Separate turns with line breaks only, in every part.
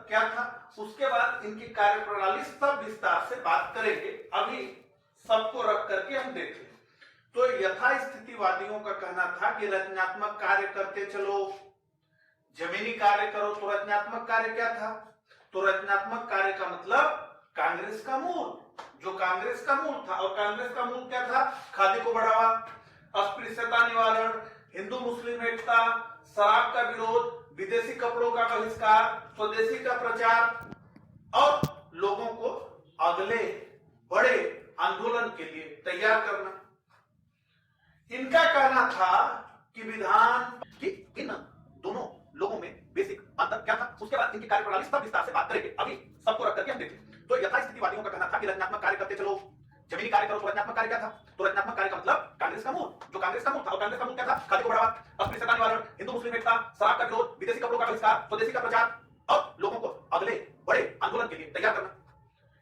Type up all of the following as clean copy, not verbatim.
क्या था, उसके बाद इनकी कार्यप्रणाली सब विस्तार से बात करेंगे। अभी सबको रख करके हम देखें तो यथास्थितिवादियों का कहना था कि रचनात्मक कार्य करते चलो, जमीनी कार्य करो। तो रचनात्मक कार्य क्या था? तो रचनात्मक कार्य का मतलब कांग्रेस का मूल, जो कांग्रेस का मूल था। और कांग्रेस का मूल क्या था? खादी को बढ़ावा, अस्पृश्यता निवारण, हिंदू मुस्लिम एकता, शराब का विरोध, विदेशी कपड़ों का बहिष्कार, स्वदेशी का प्रचार और लोगों को अगले बड़े आंदोलन के लिए तैयार करना। इनका कहना था कि विधान कि इन दोनों लोगों में बेसिक अंतर क्या था, उसके बाद इनकी कार्यप्रणाली सब विस्तार से बात करेंगे। अभी सबको रख करके हम देखें तो यथास्थितिवादियों का कहना था कि रचनात्मक कार्य करते चलो, जमीनी कार्य करो। तो रचनात्मक कार्य क्या था? तो रचनात्मक कार्य का मतलब कांग्रेस का मूल, जो कांग्रेस का मूल था। और कांग्रेस का मूल क्या था? खादी को बढ़ावा, अस्पृश्यता निवारण, हिंदू मुस्लिम एकता, शराब का विरोध, विदेशी कपड़ों का बहिष्कार, स्वदेशी का प्रचार और लोगों को अगले बड़े आंदोलन के लिए तैयार करना।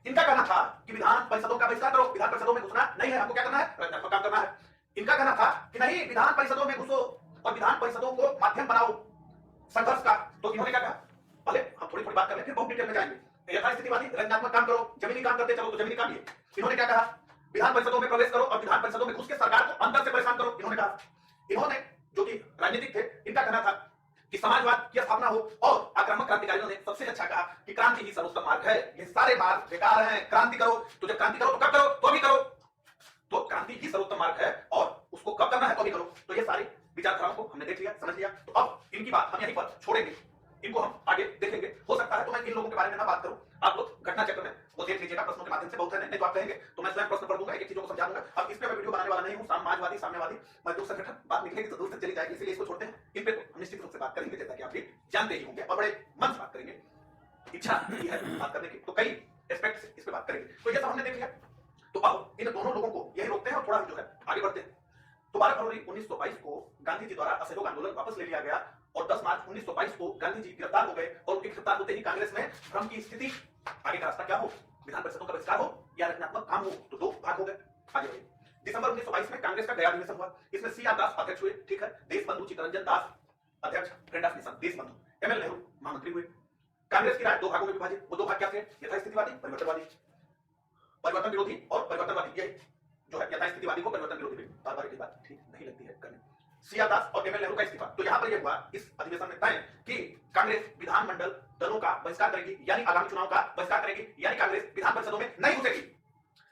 इनका कहना था कि विधान परिषदों का बहिष्कार करो, विधान परिषदों में घुसना नहीं है, हमको क्या करना है? रचनात्मक काम करना है। इनका कहना था कि नहीं, विधान परिषदों में घुसो और विधान परिषदों को माध्यम बनाओ संघर्ष का। तो इन्होंने क्या कहा? पहले हम थोड़ी थोड़ी बात कर लें, फिर बहुत डिटेल में जाएंगे। यथास्थितिवादी रचनात्मक काम करो, जमीनी काम करते चलो। तो जमीनी काम ये इन्होंने क्या कहा? विधान परिषदों में प्रवेश करो और विधान परिषदों में घुस के सरकार को अंदर से परेशान करो, इन्होंने कहा। इन्होंने, जो कि राजनीतिक थे, इनका कहना था कि समाजवाद की स्थापना हो। और आक्रामक क्रांतिकारियों ने सबसे अच्छा कहा कि क्रांति ही सर्वोत्तम मार्ग है, ये सारे मार्ग बेकार हैं, क्रांति करो। तो जब क्रांति करो तो कब करो? तो अभी करो। तो क्रांति ही सर्वोत्तम मार्ग है और उसको कब करना है? तो अभी करो। तो ये सारी विचारधाराओं को हमने देख लिया, समझ लिया। तो अब इनकी बात हम यहीं पर छोड़ेंगे, इनको हम आगे देखेंगे। हो सकता है तो मैं इन लोगों के बारे में ना बात करूं, आप लोग घटना चक्र में वो देख लीजिएगा, प्रश्नों के माध्यम से बहुत है, नहीं तो आप कहेंगे तो मैं स्वयं प्रश्न पढ़ दूंगा, एक चीजों को समझा दूंगा। अब इस पे मैं वीडियो बनाने वाला नहीं हूं। समाजवादी, साम्यवादी, मजदूर संगठन, बात निकलेगी तो दूर तक चली जाएगी, इसलिए इसको छोड़ते हैं। इन पे तो हम निश्चित रूप से बात करेंगे, जैसा कि आप भी जानते ही होंगे, और बड़े मन से बात करेंगे। इच्छा ये है बात करने की, तो कई एस्पेक्ट से इस पे बात करेंगे। तो ये सब हमने देख लिया। तो अब इन दोनों लोगों को यही रोकते हैं और थोड़ा जो है आगे बढ़ते हैं। तो 12 फरवरी 1922 को गांधी जी द्वारा असहयोग आंदोलन वापस ले लिया गया और 10 मार्च 1922 को गांधी जी गिरफ्तार हो गए। और उनके गिरफ्तार होते ही कांग्रेस में भ्रम की स्थिति। आगे का रास्ता क्या हो? विधान परिषदों का बहिष्कार हो या रचनात्मक काम हो? तो दो भाग हो गए। आगे बढ़िए। दिसंबर 1922 में कांग्रेस का गया अधिवेशन हुआ। इसमें सी आर दास अध्यक्ष हुए, ठीक है। देशबंधु चित्तरंजन दास अध्यक्ष, friend of nation, Deshbandhu. M L Nehru महामंत्री हुए। कांग्रेस की राय दो भागों में विभाजित। वो दो भाग क्या थे? यथास्थितिवादी, परिवर्तनवादी। परिवर्तन विरोधी और परिवर्तनवादी, ये जो है यथास्थितिवादी को परिवर्तन विरोधी में बार बार की बात ठीक नहीं लगती है करने। सी आर दास और एम एल नेहरू का इस्तीफा। तो यहां पर यह हुआ इस अधिवेशन में तय कि कांग्रेस विधानमंडल दलों का बहिष्कार करेगी, यानी आगामी चुनाव का बहिष्कार करेगी, यानी कांग्रेस विधान परिषदों में नहीं घुसेगी।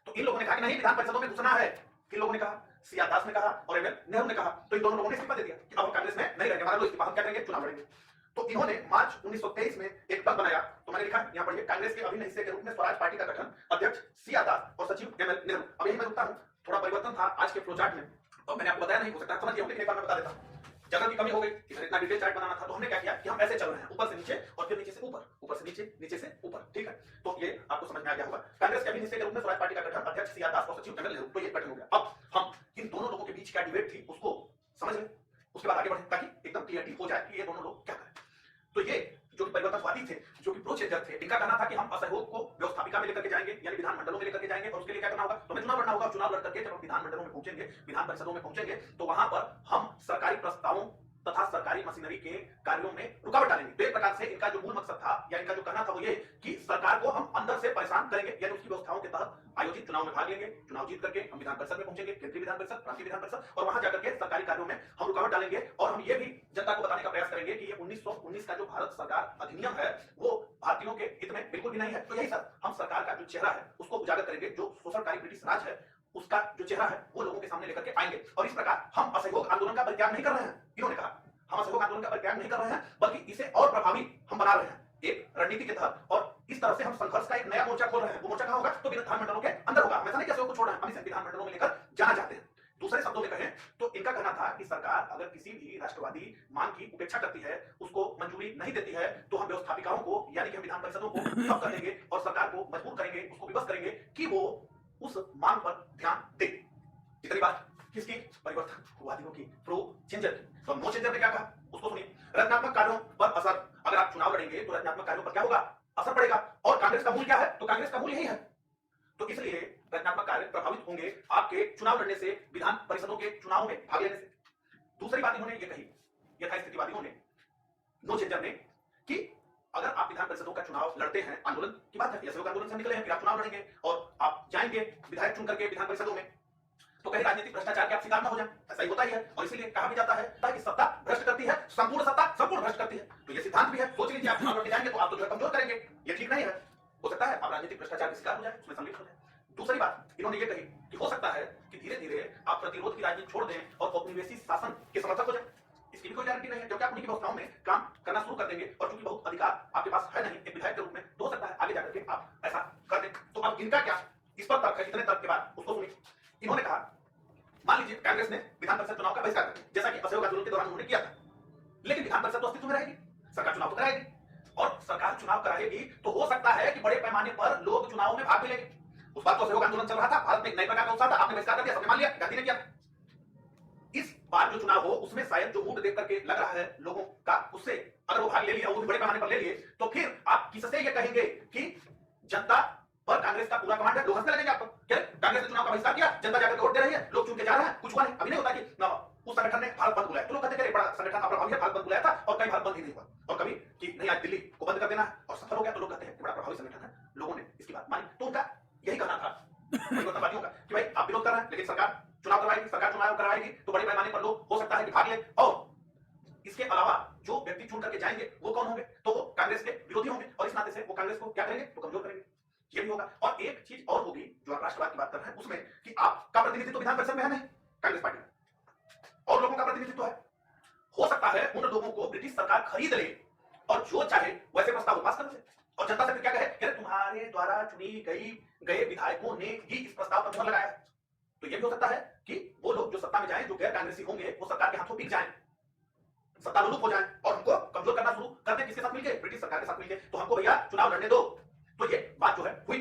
तो इन लोगों ने कहा कि नहीं, विधान परिषदों में घुसना है। किन लोगों ने कहा? सी आर दास ने कहा और एम एल नेहरू ने कहा। तो इन दोनों लोगों ने इस्तीफा दे दिया कि अब हम कांग्रेस में नहीं रहेंगे, हमारा इस्तीफा, हम क्या करेंगे? चुनाव लड़ेंगे। तो इन्होंने मार्च 1923 में एक दल बनाया। तो मैंने लिखा यहां पढ़िए, कांग्रेस के अभिन्न हिस्से के रूप में स्वराज पार्टी का गठन, अध्यक्ष सी आर दास और सचिव एम एल नेहरू। अब यही मैं रुकता हूं, थोड़ा परिवर्तन था आज के फ्लो चार्ट में और मैंने आपको बताया नहीं, हो सकता है समझिए, लेकिन एक बार मैं बता देता हूं। जगह की कमी हो गई, इतना डिटेल चार्ट बनाना था। तो हमने क्या किया कि हम ऐसे चल रहे हैं, ऊपर से नीचे और फिर नीचे से ऊपर, ऊपर से नीचे, नीचे से ऊपर, ठीक है। तो ये आपको समझ में आ गया होगा। कांग्रेस के अभिन्न हिस्से के रूप में स्वराज पार्टी का गठन, अध्यक्ष सी आर दास और सचिव एम एल नेहरू। तो ये गठन हो गया। अब हम इन दोनों लोगों के बीच क्या डिबेट थी उसको समझ लें, उसके बाद आगे बढ़े ताकि एकदम क्लियरिटी हो जाए कि ये दोनों लोग क्या करें। तो ये जो परिवर्तनवादी थे, जो कि प्रो चेंजर थे, इनका कहना था कि हम असहयोग को व्यवस्थापिका में लेकर के जाएंगे, यानी विधानमंडलों में लेकर के जाएंगे। और उसके लिए क्या करना होगा? तो हमें चुनाव लड़ना होगा। चुनाव लड़ करके जब हम विधानमंडलों में पहुंचेंगे, विधान परिषदों में पहुंचेंगे, तो वहां पर हम सरकारी प्रस्तावों तथा सरकारी मशीनरी के कार्यों में रुकावट डालेंगे। तो एक प्रकार से इनका जो मूल मकसद था या इनका जो कहना था वो ये कि सरकार को हम अंदर से परेशान करेंगे, यानी उसकी व्यवस्थाओं के तहत आयोजित चुनाव में भाग लेंगे, चुनाव जीत करके हम विधान परिषद में पहुंचेंगे, केंद्रीय विधान परिषद, प्रांतीय विधान परिषद, और वहां जाकर के सरकारी कार्यों में हम रुकावट डालेंगे। और हम ये भी जनता को बताने का प्रयास करेंगे कि ये 1919 का जो भारत सरकार अधिनियम है वो भारतीयों के हित में बिल्कुल भी नहीं है। तो यही सर, हम सरकार का जो चेहरा है उसको उजागर करेंगे, जो शोषणकारी ब्रिटिश राज है उसका जो चेहरा है वो लोगों के सामने लेकर के आएंगे। और इस प्रकार हम असहयोग आंदोलन का परित्याग नहीं कर रहे हैं। इन्होंने कहा हम असहयोग आंदोलन का परित्याग नहीं कर रहे हैं, बल्कि इसे और प्रभावी हम बना रहे हैं एक रणनीति के तहत। और इस तरह से हम संघर्ष का एक नया मोर्चा खोल रहे हैं। वो मोर्चा कहां होगा? तो विधानमंडलों के अंदर होगा। हम ऐसा नहीं कि असहयोग को छोड़ रहे हैं, हम इसे विधानमंडलों में लेकर जाना चाहते हैं। दूसरे शब्दों में कहें तो इनका कहना था कि सरकार अगर किसी भी राष्ट्रवादी मांग की उपेक्षा करती है, उसको मंजूरी नहीं देती है, तो हम व्यवस्थापिकाओं को, यानी कि हम विधान परिषदों को ठप कर देंगे और सरकार को मजबूर करेंगे, उसको विवश करेंगे कि वो उस मांग पर ध्यान दे। इतनी बात किसकी? परिवर्तनवादियों की, प्रो चेंजर की। तो नो चेंजर ने क्या कहा उसको सुनिए। रचनात्मक कार्यों पर असर, अगर आप चुनाव लड़ेंगे तो रचनात्मक कार्यों पर क्या होगा? असर पड़ेगा। और कांग्रेस का मूल क्या है? तो कांग्रेस का मूल यही है। तो इसलिए रचनात्मक कार्य प्रभावित होंगे आपके चुनाव लड़ने से, विधान परिषदों के चुनाव में भाग लेने से। दूसरी बात इन्होंने ये कही, यथास्थितिवादियों ने, नो चेंजर ने, कि अगर आप विधान परिषदों का
चुनाव लड़ते हैं, आंदोलन की बात है, ये सहयोग आंदोलन से निकले हैं, फिर आप चुनाव लड़ेंगे और आप जाएंगे विधायक चुन करके विधान परिषदों में, तो कहीं राजनीतिक भ्रष्टाचार के आप शिकार न हो जाए, ऐसा ही होता ही है। और इसीलिए कहा भी जाता है कि सत्ता भ्रष्ट करती है, संपूर्ण सत्ता संपूर्ण भ्रष्ट करती है। तो ये सिद्धांत भी है। सोच लीजिए आप चुनाव लड़ने जाएंगे तो आप तो जो है कमजोर करेंगे, ये ठीक नहीं है। हो सकता है आप राजनीतिक भ्रष्टाचार के शिकार हो जाए, उसमें सम्मिलित हो जाए। दूसरी बात इन्होंने ये कही कि हो सकता है कि धीरे धीरे आप प्रतिरोध की राजनीति छोड़ दें और औपनिवेशिक शासन के समर्थक हो जाए। इसकी भी कोई गारंटी नहीं है, क्योंकि आप उन्हीं की व्यवस्थाओं में काम करना शुरू कर देंगे और चूंकि बहुत अधिकार आपके पास है नहीं एक विधायक के रूप में, तो हो सकता है आगे जाकर के आप ऐसा कर दें। तो अब इनका क्या इस पर तर्क है, इतने तर्क के बाद उसको सुनिए। इन्होंने कहा मान लीजिए कांग्रेस ने विधान परिषद चुनाव का बहिष्कार कर दिया, जैसा कि असहयोग आंदोलन के दौरान उन्होंने किया था, लेकिन विधान परिषद तो अस्तित्व में रहेगी, सरकार चुनाव तो कराएगी, और सरकार चुनाव कराएगी तो हो सकता है कि बड़े पैमाने पर लोग चुनाव में भाग भी लेंगे। उस बात तो सहयोग आंदोलन चल रहा था, भारत में एक नए प्रकार का उत्साह था, आपने बहिष्कार कर दिया, सबने मान लिया, गांधी ने किया। इस बार जो चुनाव हो उसमें शायद जो मूड देख करके लग रहा है लोगों का, उससे अगर वो भाग ले लिया, वो भी बड़े पैमाने पर ले लिए, तो फिर आप किससे ये कहेंगे कि जनता पर कांग्रेस का पूरा कमांड है? लोग हंसने लगेंगे आपको, क्या कांग्रेस ने चुनाव का बहिष्कार किया, जनता जाकर वोट दे रही है, लोग चुन के जा रहे हैं, कुछ हुआ नहीं। अभी नहीं होता कि ना उस संगठन ने भारत बंद बुलाया, तो लोग कहते हैं बड़ा संगठन अप्रभावी है, भारत बंद बुलाया था और कई भारत बंद ही नहीं हुआ। और कभी कि नहीं आज दिल्ली को बंद कर देना है और सफल हो गया, तो लोग कहते हैं बड़ा प्रभावी संगठन है, लोगों ने इसकी बात मानी। तो उनका यही कहना था परिवर्तनवादियों का कि भाई आप विरोध कर रहे हैं लेकिन सरकार चुनाव करवाएगी, सरकार चुनाव करवाएगी तो बड़े पैमाने पर लोग हो सकता है कि भाग ले, और इसके अलावा जो व्यक्ति चुन करके जाएंगे वो कौन होंगे? तो वो कांग्रेस के विरोधी होंगे, और इस नाते से वो कांग्रेस को क्या करेंगे? तो कमजोर करेंगे। ये भी होगा। और एक चीज और होगी जो आप राष्ट्रवाद की बात कर रहे हैं उसमें, कि आपका प्रतिनिधित्व तो विधान परिषद में है नहीं, कांग्रेस पार्टी में और लोगों का प्रतिनिधित्व है। हो सकता है उन लोगों को ब्रिटिश सरकार खरीद ले और जो चाहे वैसे प्रस्ताव पास कर दे, और जनता से फिर क्या कहे कि तुम्हारे द्वारा चुनी गए विधायकों ने ही इस प्रस्ताव पर मुहर लगाया। तो यह भी हो सकता है कि वो लोग जो सत्ता में जाएं, जो गैर कांग्रेसी होंगे, वो सरकार के हाथों बिक जाएं, सत्तारूढ़ हो जाएं और हमको कमजोर करना शुरू कर दें। किसके साथ मिलकर? ब्रिटिश सरकार के साथ मिलकर। तो हमको भैया चुनाव लड़ने दो। तो ये बात जो है हुई।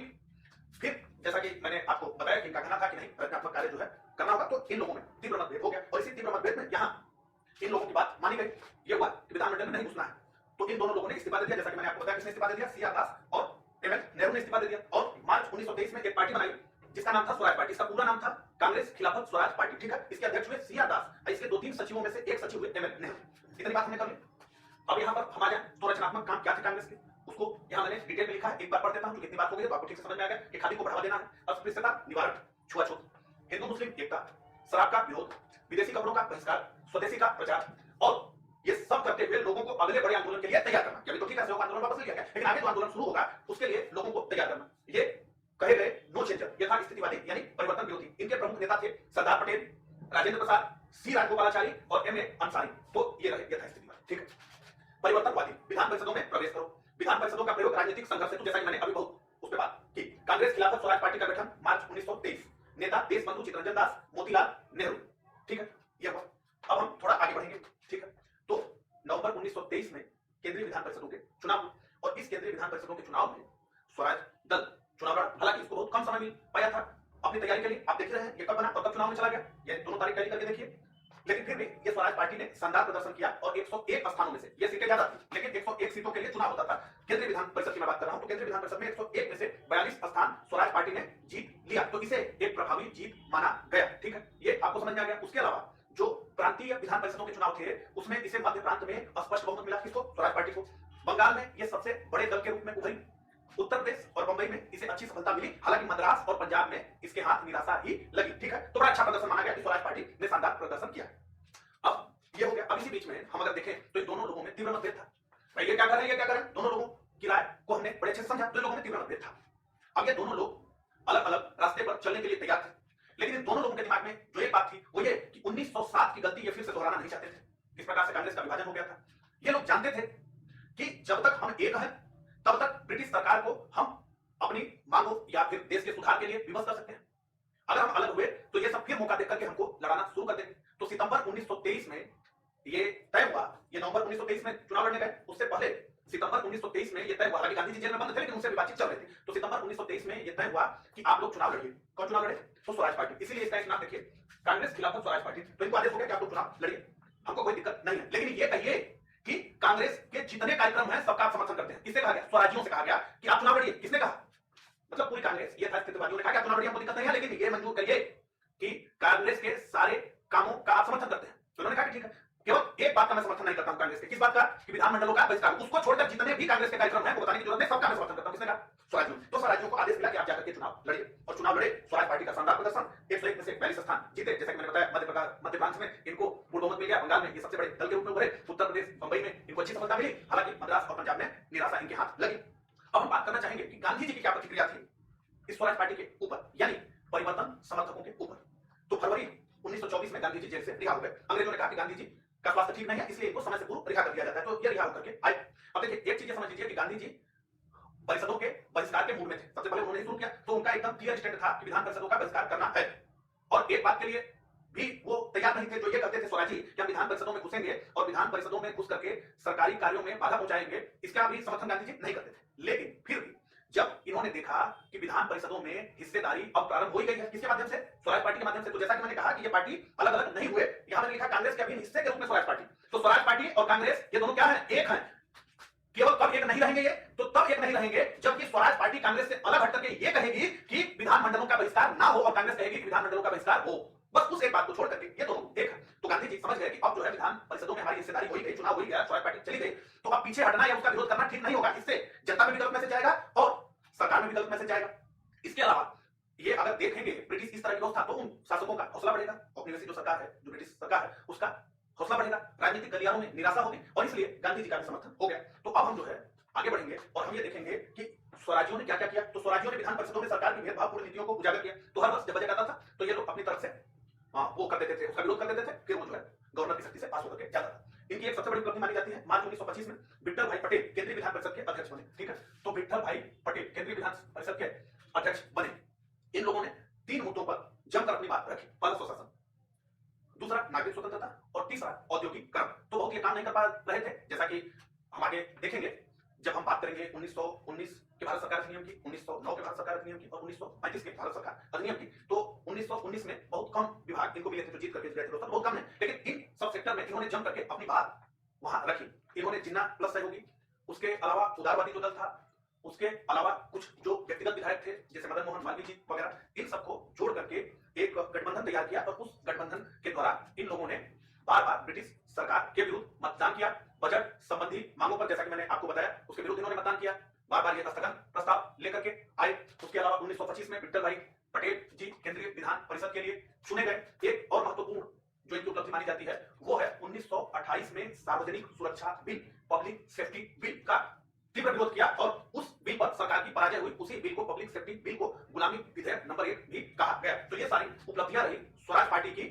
फिर जैसा कि मैंने आपको बताया कि इनका कहना था कि नहीं रचनात्मक कार्य जो है करना होगा, तो इन लोगों में तीव्र मतभेद हो गया, और इसी तीव्र मतभेद में यहाँ इन लोगों की बात मानी गई। ये हुआ कि विधानमंडल में नहीं घुसना है, तो इन दोनों लोगों ने इस्तीफा दे दिया। जैसा कि मैंने आपको बताया किसने इस्तीफा दे दिया? सी आर दास और एमएल नेहरू ने इस्तीफा दे दिया। और मार्च 1923 में एक पार्टी बनाई जिसका नाम था स्वराज पार्टी। इसका पूरा नाम था कांग्रेस खिलाफत स्वराज पार्टी, ठीक है। इसके अध्यक्ष हुए सी आर दास, इसके 2-3 सचिवों में से एक सचिव हुए एमएल नेहरू। इतनी बात हमने कर ली। अब यहाँ पर हम आ जाए तो रचनात्मक काम क्या थे कांग्रेस के, उसको यहाँ मैंने डिटेल में लिखा है, एक बार पढ़ देता हूँ। कितनी बात हो गई तो आपको ठीक से समझ में आ गया कि खादी को बढ़ावा देना है, अस्पृश्यता निवारण, छुआछूत, हिंदू मुस्लिम एकता, शराब का विरोध, विदेशी कपड़ों का बहिष्कार, स्वदेशी का प्रचार, और ये सब करते हुए लोगों को अगले बड़े आंदोलन के लिए तैयार करना। अभी तो ठीक है सहयोग आंदोलन वापस ले लिया गया, लेकिन आगे जो आंदोलन शुरू होगा उसके लिए लोगों को तैयार करना। ये कहे गए नो चेंजर यथार्थ स्थितिवादी यानी परिवर्तन विरोधी। इनके प्रमुख नेता थे सरदार पटेल, राजेंद्र प्रसाद, सी राजगोपालाचारी और एम ए अंसारी। तो ये रहे यथार्थ स्थितिवादी, ठीक है। परिवर्तनवादी, विधान परिषदों में प्रवेश करो। विधान परिषदों का प्रयोग राजनीतिक संघर्ष हेतु, जैसा कि मैंने अभी बहुत उस पर बात की। कांग्रेस खिलाफत स्वराज पार्टी का गठन मार्च 1923, नेता देशबंधु चित्तरंजन दास, मोतीलाल नेहरू, ठीक है। यह हुआ। अब हम थोड़ा आगे बढ़ेंगे, ठीक है। तो नवंबर 1923 में केंद्रीय विधान परिषदों के चुनाव हुए, और इस केंद्रीय विधान परिषदों के चुनाव में स्वराज दल चुनाव लड़ा। हालांकि इसको बहुत कम समय मिल पाया था अपनी तैयारी के लिए। आप देख रहे हैं ये कब बना और कब चुनाव में चला गया, ये दोनों तारीख टैली करके देखिए। लेकिन फिर भी ये स्वराज पार्टी ने शानदार प्रदर्शन किया और 101 स्थानों में से, ये सीटें ज्यादा थी लेकिन 101 सीटों के लिए चुनाव होता था। केंद्रीय विधान परिषद की मैं बात कर रहा हूं, तो केंद्रीय विधान परिषद में 101 में से 42 स्थान स्वराज पार्टी ने जीत लिया। तो इसे एक प्रभावी जीत माना गया, ठीक है। ये आपको समझ में आ गया। उसके अलावा जो प्रांतीय विधान परिषदों के चुनाव थे उसमें इसे मध्य प्रांत में स्पष्ट बहुमत मिला। किसको? स्वराज पार्टी को। बंगाल में ये सबसे बड़े दल के रूप में उभरी। उत्तर प्रदेश और बंबई में इसे अच्छी सफलता मिली। हालांकि मद्रास और पंजाब में इसके हाथ निराशा ही लगी, ठीक है। तो बड़ा अच्छा प्रदर्शन माना गया कि स्वराज पार्टी ने शानदार प्रदर्शन किया। अब ये हो गया। अब इसी बीच में हम अगर देखें तो इन दोनों लोगों में तीव्र मतभेद था। भाई ये क्या कर रहे हैं, ये क्या कर रहे हैं, दोनों लोगों की राय को हमने बड़े अच्छे से समझा। दो लोगों में तीव्र मतभेद था। अब ये दोनों लोग अलग अलग रास्ते पर चलने के लिए तैयार थे, लेकिन इन दोनों लोगों के दिमाग में जो एक बात थी वो ये कि 1907 की गलती ये फिर से दोहराना नहीं चाहते थे। इस प्रकार से कांग्रेस का विभाजन हो गया था। ये लोग जानते थे कि जब तक हम एक हैं तब तक ब्रिटिश सरकार को हम अपनी मांगों या फिर देश के सुधार के लिए विवश कर सकते हैं। अगर हम अलग हुए तो ये सब फिर मौका देकर के हमको लड़ाना शुरू कर देंगे। तो सितंबर 1923 में ये तय हुआ। ये नवंबर 1923 में चुनाव लड़ने गए, उससे पहले सितंबर 1923 में ये तय हुआ। हालांकि गांधी जी जेल में बंद थे लेकिन उनसे भी बातचीत चल रही थी। तो सितंबर 1923 में ये तय हुआ कि आप लोग चुनाव लड़िए। कौन चुनाव लड़े? तो स्वराज पार्टी। इसीलिए इसका एक नाम देखिए, कांग्रेस खिलाफत स्वराज पार्टी। तो इनको आदेश हो गया कि आप लोग चुनाव लड़िए, हमको कोई दिक्कत नहीं है। लेकिन ये कहिए कि कांग्रेस के जितने कार्यक्रम हैं सबका आप समर्थन करते हैं। किससे कहा गया? स्वराजियों से कहा गया कि आप चुनाव लड़िए। किसने कहा? मतलब पूरी कांग्रेस। ये था स्थितिवादियों ने कहा कि आप चुनाव लड़िए, हमको दिक्कत नहीं है, लेकिन ये मंजूर करिए कि कांग्रेस के सारे कामों का आप समर्थन करते हैं। तो उन्होंने कहा कि ठीक है। केवल एक एक बात का मैं समर्थन नहीं करता हूं कांग्रेस के, किस बात का, कि विधानमंडलों का बहिष्कार, उसको छोड़कर जितने भी कांग्रेस के कार्यक्रम हैं वो बताने की जरूरत नहीं, सबका मैं समर्थन करता हूं। किसने कहा? स्वराज्यों। तो स्वराज्यों को आदेश मिला कि आप जाकर के चुनाव लड़िए, और चुनाव लड़े, स्वराज पार्टी का शानदार प्रदर्शन, 101 में से 42 स्थान जीते, जैसा कि मैंने बताया। मध्य प्रांत में इनको पूर्ण बहुमत मिल गया, बंगाल में ये सबसे बड़े दल के रूप में उभरे, उत्तर प्रदेश बंबई में इनको अच्छी सफलता मिली, हालांकि मद्रास और पंजाब में निराशा इनके हाथ लगी। अब हम बात करना चाहेंगे कि गांधी जी की क्या प्रतिक्रिया थी इस स्वराज पार्टी के ऊपर, यानी परिवर्तन समर्थकों के ऊपर। तो फरवरी 1924 में गांधी जी जेल से रिहा हो गए। अंग्रेजों ने कहा कि गांधी जी का स्वास्थ्य ठीक नहीं है, इसलिए इनको समय से पूर्व रिहा कर दिया जाता है, तो ये रिहा होकर के आए। अब देखिए, एक चीज समझ लीजिए कि गांधी जी परिषदों के बहिष्कार के मूड में थे, सबसे पहले उन्होंने शुरू किया, तो उनका एकदम क्लियर स्टैंड था कि विधान परिषदों का बहिष्कार करना है। और एक बात के लिए भी वो तैयार नहीं थे, जो ये कहते थे स्वराजी कि हम विधान परिषदों में घुसेंगे और विधान परिषदों में घुस करके सरकारी कार्यों में बाधा पहुंचाएंगे, इसका भी समर्थन गांधी जी नहीं करते थे। लेकिन फिर भी जब इन्होंने देखा कि विधान परिषदों में हिस्सेदारी अब प्रारंभ हो गई है, किसके माध्यम से? स्वराज पार्टी के माध्यम से। तो जैसा कि मैंने कहा कि ये पार्टी अलग अलग नहीं हुए, यहां मैंने लिखा कांग्रेस के अभिन्न हिस्से के रूप में स्वराज पार्टी। तो स्वराज पार्टी और कांग्रेस ये दोनों क्या है? एक है। केवल कब एक नहीं रहेंगे ये? तो तब एक नहीं रहेंगे जबकि स्वराज पार्टी कांग्रेस से अलग हट करके ये कहेगी कि विधानमंडलों का बहिष्कार ना हो, और कांग्रेस कहेगी कि विधानमंडलों का बहिष्कार हो। बस उस एक बात को छोड़ करके ये दोनों एक है। तो गांधी जी समझ गए कि अब जो है विधान परिषदों में हमारी हिस्सेदारी हो गई, चुनाव हो गया, स्वराज पार्टी चली गई, तो अब पीछे हटना या उसका विरोध करना ठीक नहीं होगा। इससे जनता में भी गलत मैसेज जाएगा और सरकार में भी गलत मैसेज जाएगा। इसके अलावा ये अगर देखेंगे ब्रिटिश इस तरह की व्यवस्था, तो उन शासकों का हौसला बढ़ेगा, औपनिवेशिक जो सरकार है, जो ब्रिटिश सरकार है, उसका हौसला बढ़ेगा, राजनीतिक गलियारों में निराशा होगी, और इसलिए गांधी जी का भी समर्थन हो गया। तो अब हम जो है आगे बढ़ेंगे और हम ये देखेंगे कि स्वराज्यों ने क्या क्या किया। तो स्वराज्यों ने विधान परिषदों में सरकार की भेदभावपूर्ण नीतियों को उजागर किया। तो हर वर्ष जब बजट आता था तो ये लोग अपनी तरफ से वो कर देते थे, उसका विरोध कर देते थे, फिर वो जो है गवर्नर की शक्ति से पास होकर के जाता था। इनकी एक सबसे बड़ी उपलब्धि मानी जाती है, मार्च 1925 में विठल भाई पटेल केंद्रीय विधान परिषद के अध्यक्ष बने। ठीक है, तो विठल भाई पटेल केंद्रीय विधान परिषद के अध्यक्ष बने। इन लोगों ने 3 मुद्दों पर जमकर अपनी बात रखी। पहला स्वशासन, दूसरा नागरिक स्वतंत्रता, और तीसरा औद्योगिकीकरण। तो बहुत ये काम नहीं कर पा रहे थे, जैसा कि हम आगे देखेंगे जब हम बात करेंगे 1919 के भारत सरकार अधिनियम की, 1909 के भारत सरकार अधिनियम की, और 1935 के भारत सरकार अधिनियम की। तो 1919 में बहुत कम विभाग इनको मिले थे, जो जीत करके गए थे, दोस्तों बहुत कम है, लेकिन इन सब सेक्टर में इन्होंने जम करके अपनी बात वहां रखी। इन्होंने जिन्ना प्लस सहयोगी, उसके अलावा उदारवादी जो दल था, उसके अलावा कुछ जो व्यक्तिगत विधायक थे जैसे मदन मोहन मालवीय जी वगैरह, इन सबको जोड़ करके एक गठबंधन तैयार किया, और उस गठबंधन के द्वारा इन लोगों ने बार बार ब्रिटिश सरकार के विरुद्ध मतदान किया। बजट संबंधी मांगों पर, जैसा कि मैंने आपको बताया, उसके विरुद्ध इन्होंने मतदान किया, बार बार ये स्थगन प्रस्ताव लेकर के आए। उसके अलावा 1925 में विठल भाई पटेल जी केंद्रीय विधान परिषद के लिए चुने गए। एक और महत्वपूर्ण जो इनकी उपलब्धि मानी जाती है वो है 1928 में सार्वजनिक सुरक्षा बिल, पब्लिक सेफ्टी बिल का तीव्र विरोध किया, और उस बिल पर सरकार की पराजय हुई। उसी बिल को, पब्लिक सेफ्टी बिल को, गुलामी विधेयक नंबर 1 भी कहा गया। तो ये सारी उपलब्धियां रही स्वराज पार्टी की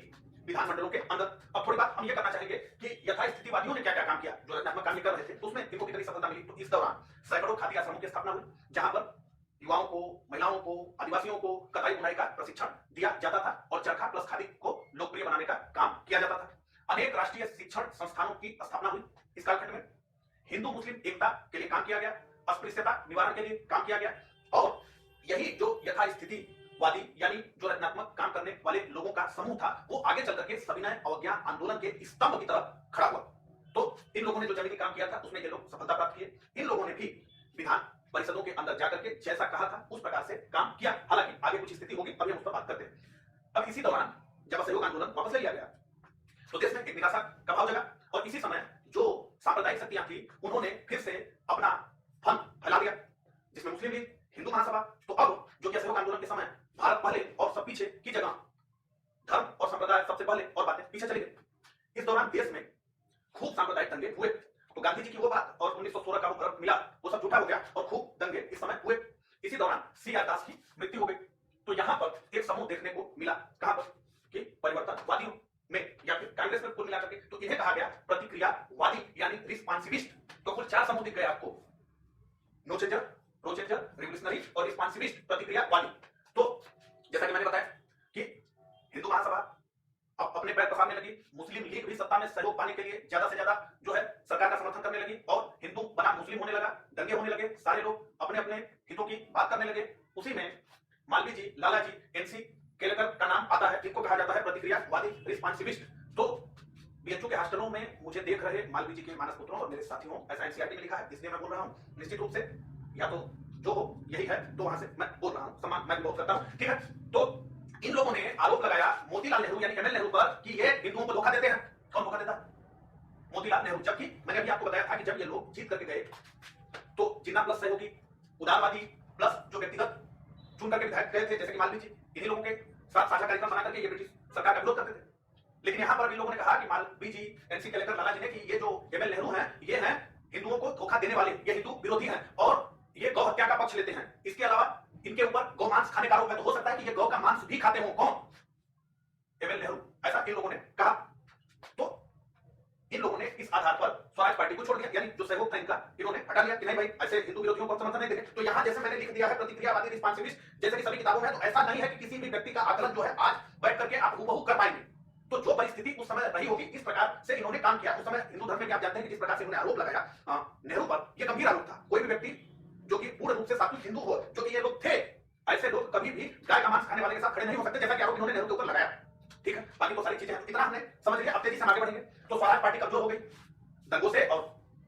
विधानमंडलों के अंदर। अब थोड़ी बात हम ये करना चाहेंगे कि यथास्थितिवादियों ने क्या क्या काम किया, जो रचनात्मक काम कर रहे थे, उसमें इनको कितनी सफलता मिली। तो इस दौरान सैकड़ों खादी आश्रमों की स्थापना हुई, जहां पर युवाओं को, महिलाओं को, आदिवासियों को कताई बुनाई का प्रशिक्षण दिया जाता था, और चरखा प्लस खादी को लोकप्रिय बनाने का काम किया जाता था। अनेक राष्ट्रीय शिक्षण संस्थानों की स्थापना हुई इस कालखंड में। हिंदू मुस्लिम एकता के लिए काम किया गया, अस्पृश्यता निवारण के लिए काम किया गया, और यही जो यथास्थितिवादी यानी जो रचनात्मक काम करने वाले लोगों का समूह था, वो आगे चल करके सविनय अवज्ञा आंदोलन के स्तंभ की तरफ खड़ा हुआ। तो इन लोगों ने जो जमीनी काम किया था उसमें ये लोग सफलता प्राप्त किए। इन लोगों ने भी विधान परिषदों के अंदर जाकर के जैसा कहा था उस प्रकार से काम किया। हालांकि आगे कुछ स्थिति होगी, अभी हम उस पर बात करते हैं। अब इसी दौरान जब असहयोग आंदोलन वापस ले लिया गया तो देश में एक निराशा का भाव जगा, और इसी समय जो सांप्रदायिक शक्तियां थी उन्होंने फिर से अपना फन फैला दिया, जिसमें मुस्लिम लीग, हिंदू महासभा। तो अब जो कि असहयोग आंदोलन के समय भारत पहले और सब पीछे की जगह धर्म और संप्रदाय सबसे पहले और बातें पीछे चली गई। इस दौरान देश में खूब सांप्रदायिक दंगे हुए। तो गांधी जी की वो बात और 1916 का वो ग्रंथ मिला, वो सब झूठा हो गया, और खूब दंगे इस समय हुए। इसी दौरान C.R. दास की मृत्यु हो गई। तो यहां पर एक समूह देखने को मिला, कहां पर कि परिवर्तनवादियों में या फिर कांग्रेस में कुल मिलाकर के, तो इन्हें कहा गया प्रतिक्रियावादी यानी रिस्पॉन्सिविस्ट। तो कुल 4 समूह दिख गए आपको, no changer, pro changer, revolutionary और रिस्पॉन्सिविस्ट, प्रतिक्रियावादी। तो जैसा कि मैंने बताया कि हिंदू महासभा अब अपने पैर पसारने लगी, मुस्लिम लीग भी सत्ता में सहयोग पाने के लिए ज्यादा से ज्यादा जो है सरकार का समर्थन करने लगी, और हिंदू बनाम मुस्लिम होने लगा, दंगे होने लगे, सारे लोग अपने अपने हितों की बात करने लगे। उसी में मालवीय जी, लाला जी, एनसी केलेकर का नाम आता है, इनको कहा जाता है प्रतिक्रियावादी, रिस्पॉन्सिविस्ट। तो बीएचयू के हॉस्टलों में मुझे देख रहे मालवीय जी के मानस पुत्रों और मेरे साथियों, ऐसा एनसीईआरटी में लिखा है, इसलिए मैं बोल रहा हूं। निश्चित रूप से या तो जो हो यही है, तो वहां से मैं बोल रहा हूं, सम्मान मैं भी बहुत करता हूं। ठीक है, तो इन लोगों ने आरोप लगाया मोतीलाल नेहरू यानी एमएल नेहरू पर कि ये हिंदुओं को धोखा देते हैं। कौन धोखा देता है? मोतीलाल नेहरू। जबकि मैंने अभी आपको बताया था कि जब ये लोग जीत करके गए तो जिन्ना प्लस सहयोगी, उदारवादी प्लस जो व्यक्तिगत चुन करके विधायक गए थे जैसे कि मालवीय जी, इन्हीं लोगों के साथ साझा कार्यक्रम बना करके ये ब्रिटिश सरकार का विरोध करते थे। लेकिन यहां पर भी लोगों ने कहा कि मालवीय जी, एनसी कलेक्टर लाला जी ने, कि ये जो एमएल नेहरू हैं ये हैं हिंदुओं को धोखा देने वाले, ये हिंदू विरोधी हैं और ये गौ हत्या का पक्ष लेते हैं। इसके अलावा इनके ऊपर गौ मांस खाने का आरोप है, तो हो सकता है कि ये गौ का मांस भी खाते हो। कौन? एमएल नेहरू। ऐसा इन लोगों ने कहा। तो इन लोगों ने इस आधार पर स्वराज पार्टी को छोड़ दिया, यानी जो सहयोग था इनका इन्होंने हटा लिया कि नहीं भाई ऐसे हिंदू विरोधियों को समर्थन नहीं देंगे। तो यहां जैसे मैंने लिख दिया है प्रतिक्रियावादी रिस्पांसिविस्ट, जैसे कि सभी किताबों में, तो ऐसा नहीं है कि किसी भी व्यक्ति का आकलन जो है आज बैठ करके आप हूबहू कर पाएंगे। तो जो परिस्थिति उस समय रही होगी, इस प्रकार से इन्होंने काम किया। उस समय हिंदू धर्म में आप जानते हैं कि जिस प्रकार से इन्होंने आरोप लगाया नेहरू पर, यह गंभीर आरोप था। कोई भी व्यक्ति जो कि पूर्ण रूप से सात्विक हिंदू हो, जो कि ये लोग थे, ऐसे लोग कभी भी गाय का मांस खाने वाले के साथ खड़े नहीं हो सकते, जैसा कि आरोप इन्होंने नेहरू के ऊपर लगाया। ठीक है, बाकी तो सारी चीजें हैं, इतना हमने समझ लिया। अब तेजी से आगे बढ़ेंगे। तो स्वराज पार्टी कमजोर हो गई दंगों से, और